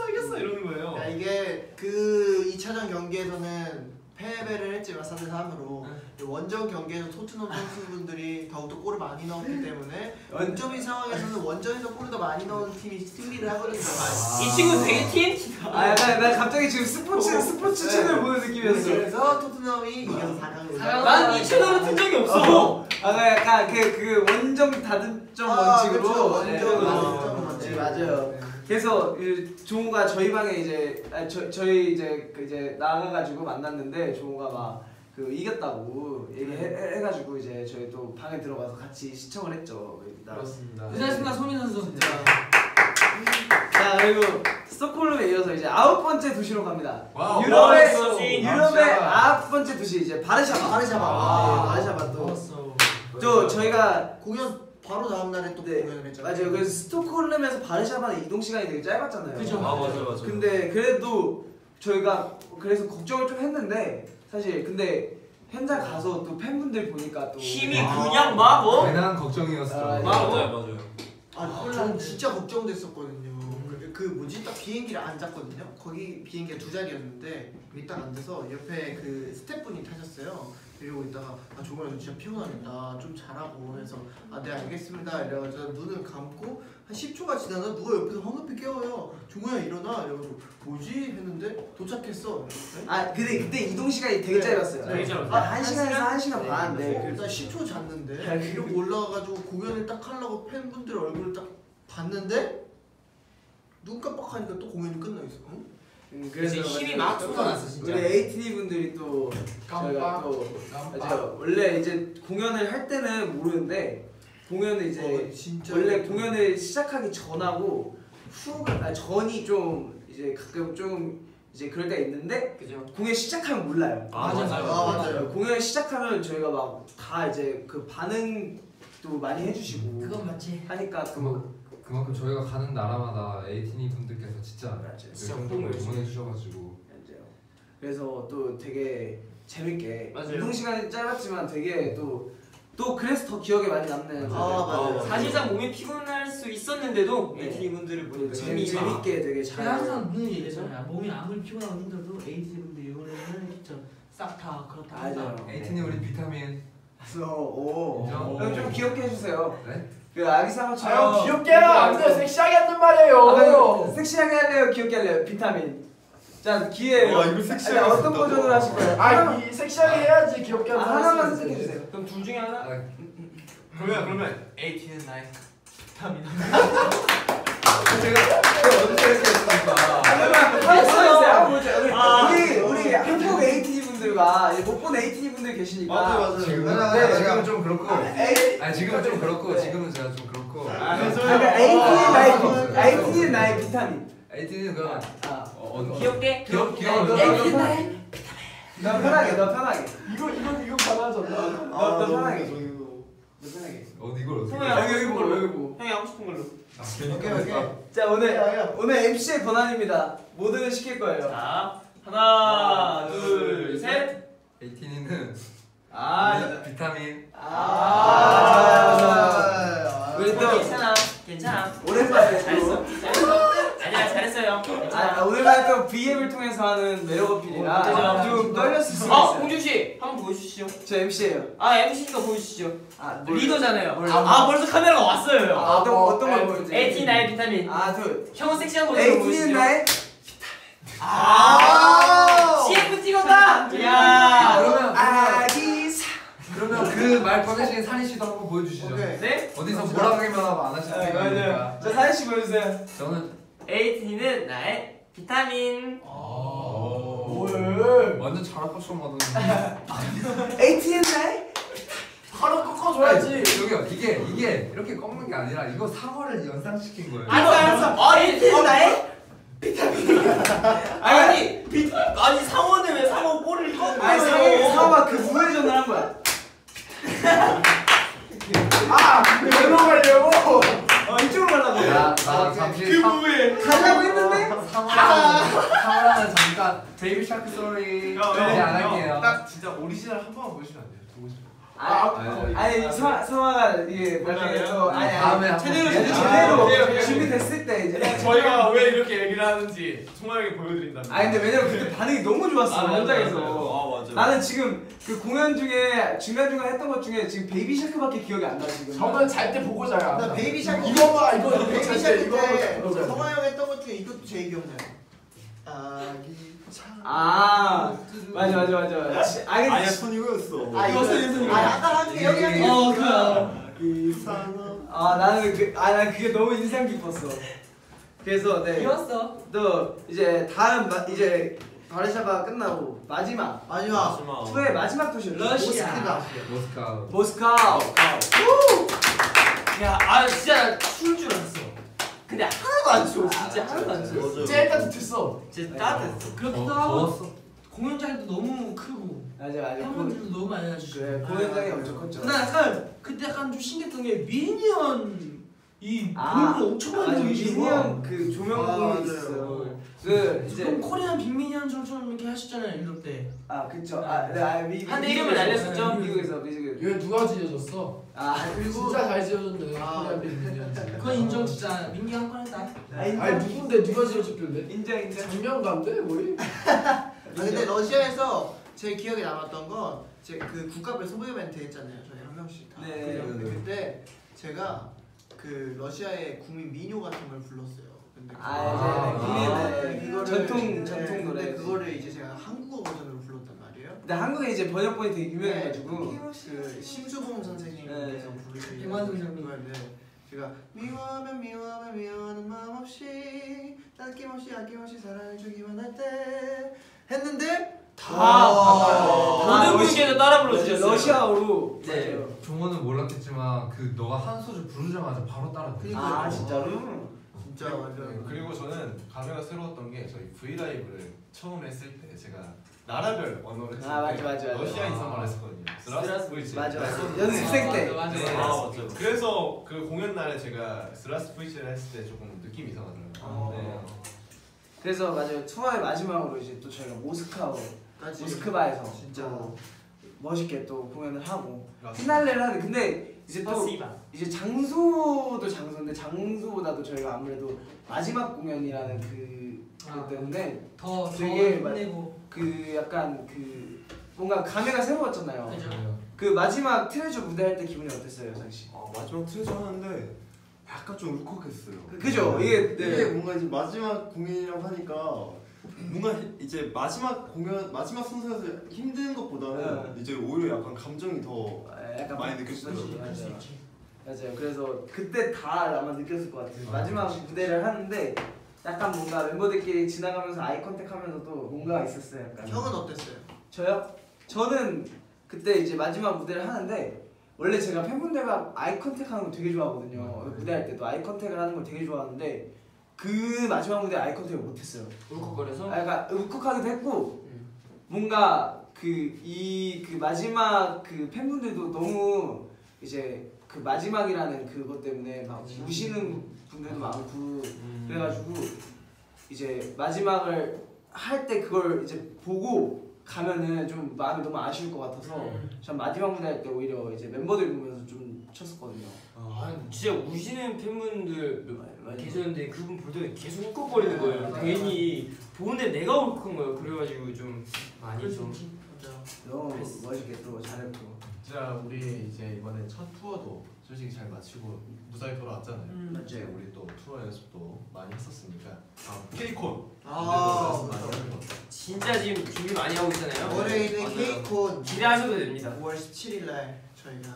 이겼어 이러는 거예요. 야, 이게 그 2차전 경기에서는 패배를 했지만 3대3으로 원정 경기에서 토트넘 선수분들이 더욱더 골을 많이 넣었기 때문에 원점인 상황에서는 원정에서 골을 더 많이 넣은 팀이 승리를 하거든요. 이 친구 되게 TNT다. 나 갑자기 지금 스포츠 채널 보는 느낌이었어. 그래서 토트넘이 이겨서 4강으로. 난 이 채널을 튼 적이 없어. 약간 그 원정 다득점 원칙으로. 그쵸, 원정 다득점 원칙. 맞아요. 그래서 종우가 저희 방에 이제 저희 이제 나가가지고 만났는데 종우가 막 그 이겼다고 얘기해가지고 이제 저희 또 방에 들어가서 같이 시청을 했죠. 그렇습니다. 고생하셨습니다 손흥민 선수. 자 그리고 스톡홀름에 이어서 이제 9번째 도시로 갑니다. 와우. 유럽의 와우. 9번째 도시 이제 바르샤바. 바르샤바 또 좋았어. 저희가 공연 바로 다음 날에 또 공연을 했잖아요. 맞아요. 그래서 스톡홀름에서 바르샤바는 이동 시간이 되게 짧았잖아요. 그죠. 맞아요. 근데 그래도 저희가 그래서 걱정을 좀 했는데 사실 근데 현장 가서 또 팬분들 보니까 또 힘이 그냥 막 대단한 걱정이었어. 맞아요. 저는 진짜 걱정됐었거든요. 그 뭐지 딱 비행기를 앉았거든요. 거기 비행기가 2자리였는데 여기 딱 앉아서 옆에 그 스태프분이 타셨어요. 이러고 있다가 종훈아 너 진짜 피곤하겠다 좀 자라고 해서 네 알겠습니다 이래가지고 눈을 감고 한 10초가 지나서 누가 옆에서 황급히 깨워요. 종훈아 일어나 이래가지고 뭐지 했는데 도착했어. 근데 그때 이동 시간이 되게 짧았어요. 되게 짧았어요. 1시간에서 1시간 반. 일단 10초 잤는데 이러고 올라가가지고 공연을 딱 하려고 팬분들 얼굴을 딱 봤는데 눈 깜빡하니까 또 공연이 끝나 있어. 그래서 힘이 막 솟아났어 진짜. 우리 ATD 분들이 또 저희가 또 맞아요. 원래 이제 공연을 할 때는 모르는데 공연을 이제 진짜 원래 공연을 시작하기 전하고 후가 전이 좀 이제 가끔 좀 이제 그럴 때가 있는데 그죠. 공연 시작하면 몰라요. 맞아요. 공연 시작하면 저희가 막 다 이제 그 반응도 많이 해주시고 그건 맞지. 하니까 그만큼 저희가 가는 나라마다 에이티니 분들께서 진짜 열정적으로 응원해 주셔가지고 맞아요. 그래서 또 되게 재밌게 맞아요. 이동 시간이 짧았지만 되게 또 그래서 더 기억에 많이 남는 맞아요. 사실상 몸이 피곤할 수 있었는데도 네. ATD 분들을 보니까 재밌게 되게 잘. 제가 항상 늘 얘기했잖아요. 몸이 아무리 피곤하고 힘들어도 AT 분들이 응원을 진짜 싹 다 그렇다. 맞아요. 에이티니 우리 비타민. 좀 귀엽게 해주세요. 네? 그 아기상어처럼 귀엽게 하면 안 돼요. 섹시하게 한단 말이에요. 섹시하게 할래요? 귀엽게 할래요? 비타민. 자 기회예요. 이거 섹시하게 어떤 했다. 버전으로 하실 거예요? 이 섹시하게 해야지 귀엽게 하면 하나만 선택해 주세요. 그럼 둘 중에 하나? 그러면 AT는 나의 비타민. 제가 언제 했습니까? 우리 한국 ATD 분들과 못 본 ATD 분들 계시니까. 맞아요. 지금은 좀 그렇고. 아니 지금은 좀 그렇고. 지금은 제가 좀 그렇고. ATD는 나의 비타민. 에이티니는 그냥 귀엽게? AT 나의 너 편하게. 이거 받아줬다. 너 편하게. 이걸 어떻게? 성우야, 여기 보고 하고 싶은 걸로. 오케이. 자 오늘 MC의 권한입니다. 뭐든 시킬 거예요. 자 하나 둘 셋. 에이틴이는 비타민. 우리 또 괜찮아. 오랜만에 잘했어. 아니야 잘했어요. 오랜만에 또 V앱을 통해서 하는 매력 어필이라 좀 떨렸을 수 있어요. 홍준 씨 한번 보여주시죠. 저 MC예요. MC니까 보여주시죠. 뭘- 리더잖아요. 뭘- 벌써 카메라가 왔어요. 어떤 걸 보여주지? 에이틴 나의 비타민. 형은 섹시한 거 에이틴은 나의 CF 찍었다. 이야. 그러면 그 말 꺼내신 산희 씨도 한번 보여주시죠. 오케이. 네? 어디서 뭐라 하기만 하고 안 하시는 맞아요. 거니까. 자 사연 씨 보여주세요. 저는 에이틴은 나의 비타민. 완전 잘할 것처럼 하더니. 에이틴은 나의 바로 꺾어줘야지. 저기요 이게 이렇게 꺾는 게 아니라 이거 상어를 연상시킨 거예요. 알았어. 에이틴은 나의 아니 상어는 왜 상어 꼬리를 꺾어요? 아니 상어가 그 우회전을 한 거야. 왜 넘어가려고? 이쪽으로 가려고. 나 잠시 가려고 했는데 상어랑은 잠깐 베이비 샤크 소리 이제 안 할게요. 딱 진짜 오리지널 한 번만 보여주면 안 돼요? 보고 싶어요. 아니 성화가 이게 나중에 또 다음에 제대로 준비됐을 때 이제 저희가 왜 이렇게 얘기를 하는지 통화하게 보여드린다면. 근데 왜냐면 그때 반응이 너무 좋았어 현장에서. 맞아. 나는 지금 그 공연 중에 중간중간 했던 것 중에 지금 베이비 샤크밖에 기억이 안 나 지금. 저는 잘 때 보고 자요. 나 베이비 샤크 이거 봐 이거 베이비 잘 때, 샤크 이거 때 보고 자요. 성화 형 했던 것 중에 이것도 제일 기억나요. 맞아. 근데 아니야 손 이거였어. 아까 한게 여기 난 그게 너무 인상 깊었어. 그래서 또 이제 다음 이제 바르샤바 끝나고 마지막 투어의 마지막 도시 러시아. 모스카우. 야, 진짜 추울 줄 알았어. 근데 하나도 안 추워. 진짜 하나도 안 추워. 제일 따뜻했어. 진짜 따뜻했어. 그렇기도 하고 공연장도 너무 크고 맞아. 팬분들도 너무 많이 와주시고. 그래 공연장이 엄청 컸죠. 나 약간 그때 약간 좀 신기했던 게 미니언 이 볼을 엄청 많이 보이시고 미니언 그 조명공이 있어요. 그 이제 그럼 코리안 빅미니언처럼 좀 이렇게 하셨잖아요 유럽 때. 그쵸. 한때 이름을 날렸었죠? 미국에서. 이거 누가 지어줬어? 그리고 진짜 잘 지어줬네. 코리안 빅미니언. 그건 인정 진짜 민기 한 건 했다. 아니 누군데 누가 지어줬길래? 인정. 장면가인데 거의? 근데 러시아에서 제일 기억에 남았던 건 제 그 국가별 소개 이벤트 했잖아요. 저희 한 명씩 다. 네. 근데 그때 제가 그 러시아의 국민 민요 같은 걸 불렀어요. 근데 국민 전통 노래. 근데 그거를 이제 제가 한국어 버전으로 불렀단 말이에요. 근데 한국에 이제 번역본이 되게 유명해가지고 그 심수봉 선생님께서 부르신 백만동장님. 제가 미워하는 마음 없이 아낌없이 사랑을 주기만 할 때 했는데 모든 분께서 따라 불러주셨어요. 러시아어로. 네. 맞아요. 종호는 몰랐겠지만 그 너가 한 소절 부르자마자 바로 따라 불렀어. 진짜로? 진짜 완전. 그리고 저는 감회가 새로웠던 게 저희 V 라이브를 처음 했을 때 제가 나라별 언어를 했을 때 맞아. 러시아 인사말 했었거든요. 스라스부이치. 맞아. 연습생 때. 맞아. 그래서 그 공연 날에 제가 스라스부이치를 했을 때 조금 느낌이 이상하더라고요. 네. 그래서 맞아요. 투어의 마지막으로 이제 또 저희가 모스크바에서 진짜 멋있게 또 공연을 하고 피날레를 하는데 근데 이제 또 이제 장소도 장소인데 장소보다도 저희가 아무래도 마지막 공연이라는 그 때문에 더 되게 힘내고 그 약간 그 뭔가 감회가 새로웠잖아요. 그죠. 그 마지막 트레저 무대 할 때 기분이 어땠어요, 상씨? 마지막 트레저 하는데 약간 좀 울컥했어요. 그죠? 이게 뭔가 이제 마지막 공연이라고 하니까 뭔가 이제 마지막 순서에서 힘든 것보다는 이제 오히려 약간 감정이 더 약간 많이 느껴지더라고요. 맞아요. 그래서 그때 다 아마 느꼈을 것 같아요. 마지막 무대를 하는데 약간 뭔가 멤버들끼리 지나가면서 아이 컨택하면서도 뭔가 있었어요. 약간. 형은 어땠어요? 저요? 저는 그때 이제 마지막 무대를 하는데 원래 제가 팬분들과 아이 컨택하는 거 되게 좋아하거든요. 무대할 때도 아이 컨택을 하는 걸 되게 좋아하는데 그 마지막 무대 아이 컨택을 못했어요. 울컥거려서? 약간 울컥하기도 했고 뭔가 그 마지막 그 팬분들도 너무 이제 그 마지막이라는 그것 때문에 막 우시는 분들도 많고 그래가지고 이제 마지막을 할 때 그걸 이제 보고 가면은 좀 마음이 너무 아쉬울 것 같아서 전 마지막 무대 할 때 오히려 이제 멤버들 보면서 좀 쳤었거든요. 아 진짜 우시는 팬분들 계셨는데 그분 볼 때 계속 욱욱거리는 거예요. 괜히 보는데 내가 울컥한 거예요. 그래가지고 좀 많이 좀 너무 멋있게 또 잘했고. 진짜 우리 이제 이번에 첫 투어도 솔직히 잘 마치고 무사히 돌아왔잖아요. 이제 우리 또 투어 연습도 많이 했었으니까 K-콘 진짜 지금 준비 많이 하고 있잖아요. 올해 있는 K-콘 기대하셔도 됩니다. 5월 17일날 저희가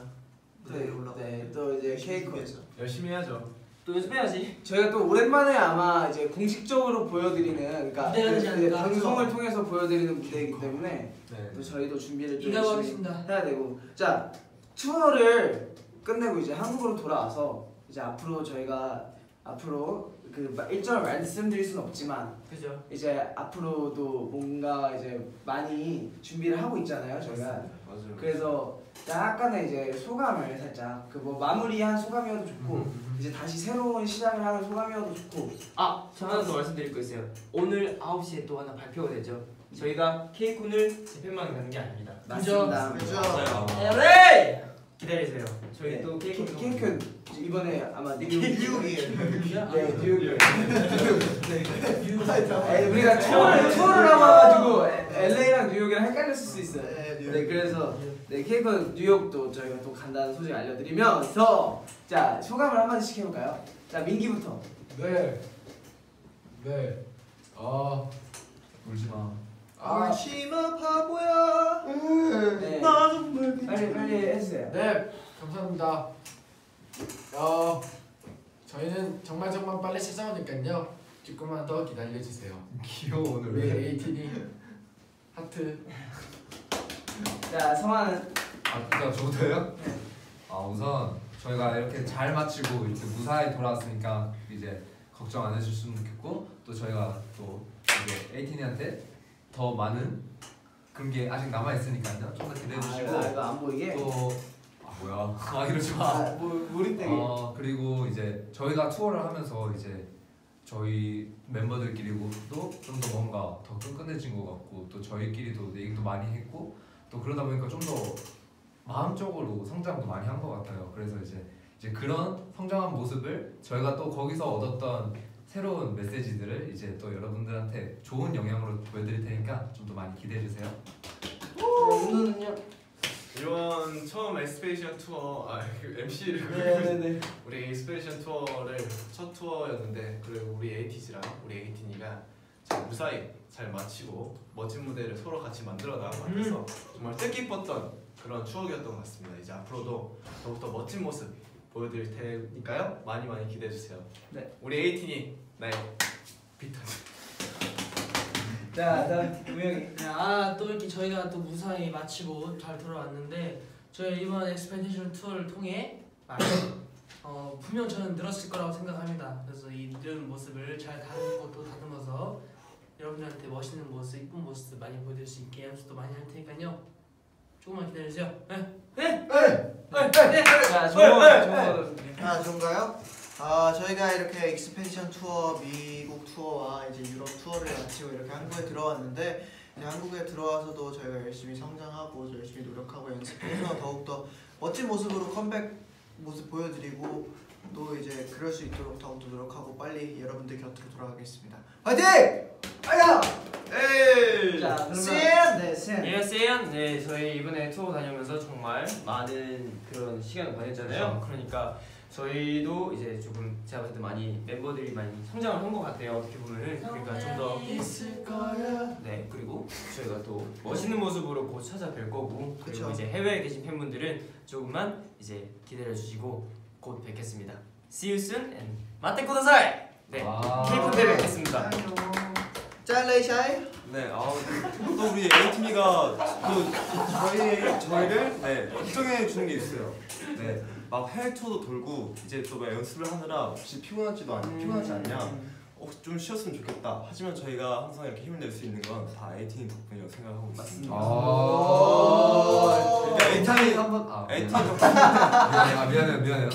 무대에 올라가고 네, 또 이제 K-콘 열심히 해야죠. 또 연습해야지. 저희가 또 오랜만에 아마 이제 공식적으로 보여드리는 그러니까 무대하지 않을까? 방송을 통해서 보여드리는 무대이기 때문에 네. 또 저희도 준비를 좀 인가하고 열심히 하겠습니다. 해야 되고 자 투어를 끝내고 이제 한국으로 돌아와서 이제 앞으로 저희가 앞으로 그 일정을 말씀드릴 수는 없지만 그죠. 이제 앞으로도 뭔가 이제 많이 준비를 하고 있잖아요 저희가. 맞아요. 그래서 약간의 이제 소감을 살짝 그 뭐 마무리한 소감이어도 좋고 이제 다시 새로운 시작을 하는 소감이어도 좋고. 아, 저 하나 더 말씀드릴 거 있어요. 오늘 9시에 또 하나 발표가 되죠. 저희가 K-콘을 재팬만 가는 게 아닙니다. 맞습니다. 그죠? 에이! 기다리세요. 저희 네. 또 K-콘 K-콘 이번에 아마 뉴욕이에요. 네, 뉴욕이요. 네, 우리가 투어를 하고 와가지고 LA랑 뉴욕이랑 헷갈렸을 수 있어요. 네, 그래서 네, K-콘 뉴욕도 저희가 또 간다는 소식 알려드리면서 자 소감을 한마디씩 해볼까요? 자 민기부터. 네. 울지 마. 울지마 바보야. 네. 나 정말 빨리 해주세요. 네, 감사합니다. 저희는 정말 빨리 찾아오니까요. 조금만 더 기다려주세요. 귀여워 오늘 우리 왜? 에이틴이 하트. 자 성화는. 그러니까 저도요? 우선 저희가 이렇게 잘 마치고 이렇게 무사히 돌아왔으니까 이제 걱정 안 해주셨으면 좋겠고 또 저희가 또 이제 에이틴이한테 더 많은 그런 게 아직 남아 있으니까요. 좀 더 기대해 주시고 이거 안 보이게. 또 뭐야? 이러지 마. 몰입되게. 그리고 이제 저희가 투어를 하면서 이제 저희 멤버들끼리도 좀 더 뭔가 더 끈끈해진 것 같고 또 저희끼리도 얘기도 많이 했고 또 그러다 보니까 좀 더 마음적으로 성장도 많이 한 것 같아요. 그래서 이제 그런 성장한 모습을 저희가 또 거기서 얻었던 새로운 메시지들을 이제 또 여러분들한테 좋은 영향으로 보여드릴 테니까 좀 더 많이 기대해 주세요. 윤호는요? 이번 처음 엑스페디션 투어 MC를 네네네. 우리 엑스페디션 투어를 첫 투어였는데 그리고 우리 에이티즈랑 우리 에이틴이가 잘 무사히 잘 마치고 멋진 무대를 서로 같이 만들어 나간 것 같아서 정말 뜻깊었던 그런 추억이었던 것 같습니다. 이제 앞으로도 더욱더 멋진 모습 보여드릴 테니까요. 많이 기대해 주세요. 네. 우리 에이틴이 나의 비타즈. 자, 다음 우영이. 또 이렇게 저희가 또 무사히 마치고 잘 돌아왔는데 저희 이번 엑스펜디션 투어를 통해 분명 저는 늘었을 거라고 생각합니다. 그래서 이 늘은 모습을 잘 다듬고 또 다듬어서 여러분들한테 멋있는 모습, 이쁜 모습 많이 보여드릴 수 있게 연습도 많이 할 테니까요. 조금만 기다려주세요. 자, 정원. 좋은가요? 저희가 이렇게 익스펜디션 투어, 미국 투어와 이제 유럽 투어를 마치고 이렇게 한국에 들어왔는데 이제 한국에 들어와서도 저희가 열심히 성장하고 열심히 노력하고 연습해서 더욱더 멋진 모습으로 컴백 모습 보여드리고 또 이제 그럴 수 있도록 더욱더 노력하고 빨리 여러분들 곁으로 돌아가겠습니다. 화이팅! 아야! 에이! 자, 그러면 세연! 네, 세연. 예, 세연. 네, 저희 이번에 투어 다니면서 정말 많은 그런 시간을 보냈잖아요. 그러니까 저희도 이제 조금 제가 봤을 때 많이 멤버들이 많이 성장을 한 것 같아요. 어떻게 보면은 그러니까 좀 더 있을 거야. 네, 그리고 저희가 또 멋있는 모습으로 곧 찾아뵐 거고 그리고 그쵸. 이제 해외에 계신 팬분들은 조금만 이제 기다려 주시고 곧 뵙겠습니다. See you soon and 마테 쿠다사이. 네, K-콘 때 뵙겠습니다. 짤레이샤이. 네, 또 우리 에이티미가 또 저희를 걱정해 주는 게 있어요. 네, 막 해외 투어도 돌고 이제 또 막 연습을 하느라 혹시 피곤하지 않냐? 좀 쉬었으면 좋겠다. 하지만 저희가 항상 이렇게 힘을 낼 수 있는 건 다 에이틴 덕분이라고 생각하고 있습니다. 에이틴이 한번 에이틴 덕분에 미안해요.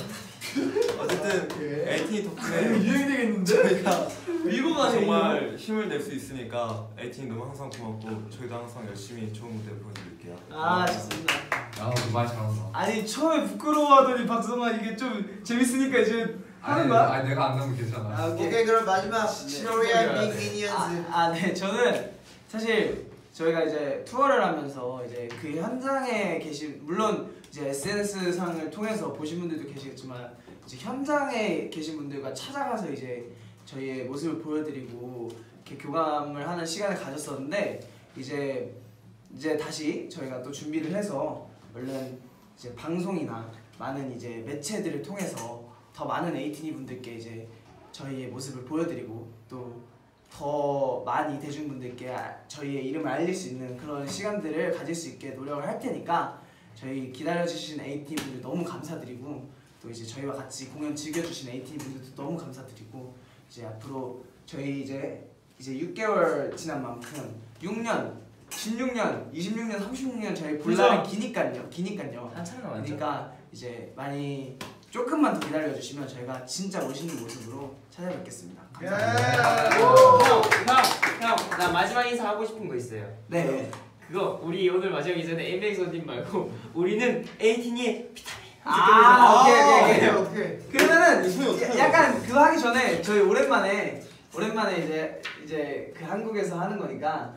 어쨌든 에이틴 덕분에 유행이 되겠는데? 저희가 위고만 정말 힘을 낼 수 있으니까 에이틴 너무 항상 고맙고 저희도 항상 열심히 좋은 무대 보여드릴게요. 아 좋습니다. 말 잘한다. 아니 처음에 부끄러워하더니 박성환 이게 좀 재밌으니까 이제 하는 거야? 아니 내가 안 나면 괜찮아. 아, 오케이 그럼 마지막 시노리안 빅 미니언즈. 네 저는 사실 저희가 이제 투어를 하면서 이제 그 현장에 계신 물론 이제 SNS 상을 통해서 보신 분들도 계시겠지만 이제 현장에 계신 분들과 찾아가서 이제 저희의 모습을 보여드리고 이렇게 교감을 하는 시간을 가졌었는데 이제 다시 저희가 또 준비를 해서 얼른 이제 방송이나 많은 이제 매체들을 통해서 더 많은 에이티니 분들께 이제 저희의 모습을 보여드리고 또 더 많이 대중분들께 저희의 이름을 알릴 수 있는 그런 시간들을 가질 수 있게 노력을 할 테니까 저희 기다려주신 에이티니 분들 너무 감사드리고 또 이제 저희와 같이 공연 즐겨주신 에이티니 분들도 너무 감사드리고 이제 앞으로 저희 이제 6개월 지난 만큼 6년, 16년, 26년, 36년 저희 볼날은 기니까요. 한참 남았죠. 그러니까 이제 많이 조금만 더 기다려주시면 저희가 진짜 멋있는 모습으로 찾아뵙겠습니다. 감사합니다. 형, 나 마지막 인사 하고 싶은 거 있어요. 네. 그거 우리 오늘 마지막 인사는 엠백서님 말고 우리는 에이틴이의 비타민. 오케이. 그러면은 약간 그거 하기 전에 저희 오랜만에 이제 그 한국에서 하는 거니까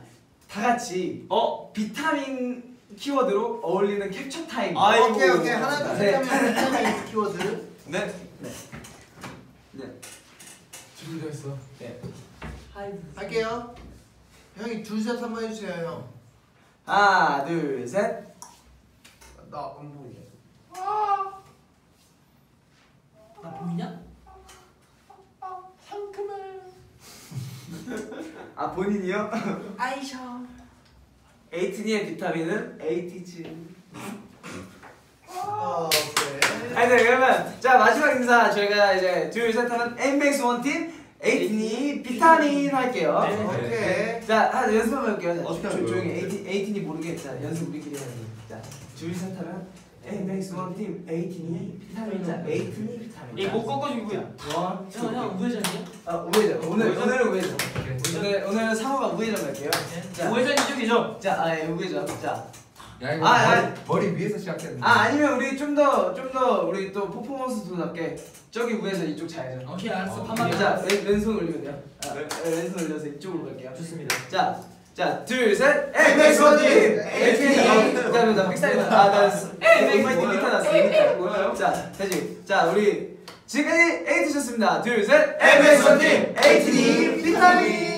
다 같이 비타민 키워드로 어울리는 캡처 타임. 오케이 하나 둘셋 하면 비타민 키워드. 네. 준비됐어. 네. 할게요. 형이 둘 셋 한번 해주세요 형. 하나, 둘, 셋. 나 안 보이네. 나 보이냐? 상큼해. 아 본인이요? 아이셔. 에이티니의 비타민은 에이티진. 오케이. 네 그러면 자 마지막 인사 저희가 이제 둘 셋 하면 엠백스 원팀 에이티니 비타민 할게요. 오케이. 자 연습 한번 해볼게요. 어떻게 하는 조용히 거예요? 에이티니 모르게 자 연습 우리끼리 해야 돼. 자둘 셋 하면 엠백스 원팀 에이티니 비타민. 자 에이티니 비타민. 이목 꺾어주고. 원. 형 우회전이야? 아 우회전. 오늘은 우회전. 오늘은 상호가 우회전 갈게요. 자 우회전 이쪽이죠? 자 우회전. 자. 야 이거 머리 위에서 시작했는데. 아니면 우리 좀 더 우리 또 퍼포먼스도답게 저기 위에서 이쪽 자야죠. 오케이 알았어. 반반. 자 왼손 올리면 돼요. 왼손 올려서 이쪽으로 갈게요. 좋습니다. 자 둘 셋 엠백스 원팀 에이티니. 그다음에 나 빅사이드. 나 파이팅 기타 났어. 자 다시. 자 우리 지금까지 에이티셨습니다. 둘 셋 엠백스 원팀 에이티니 비타민.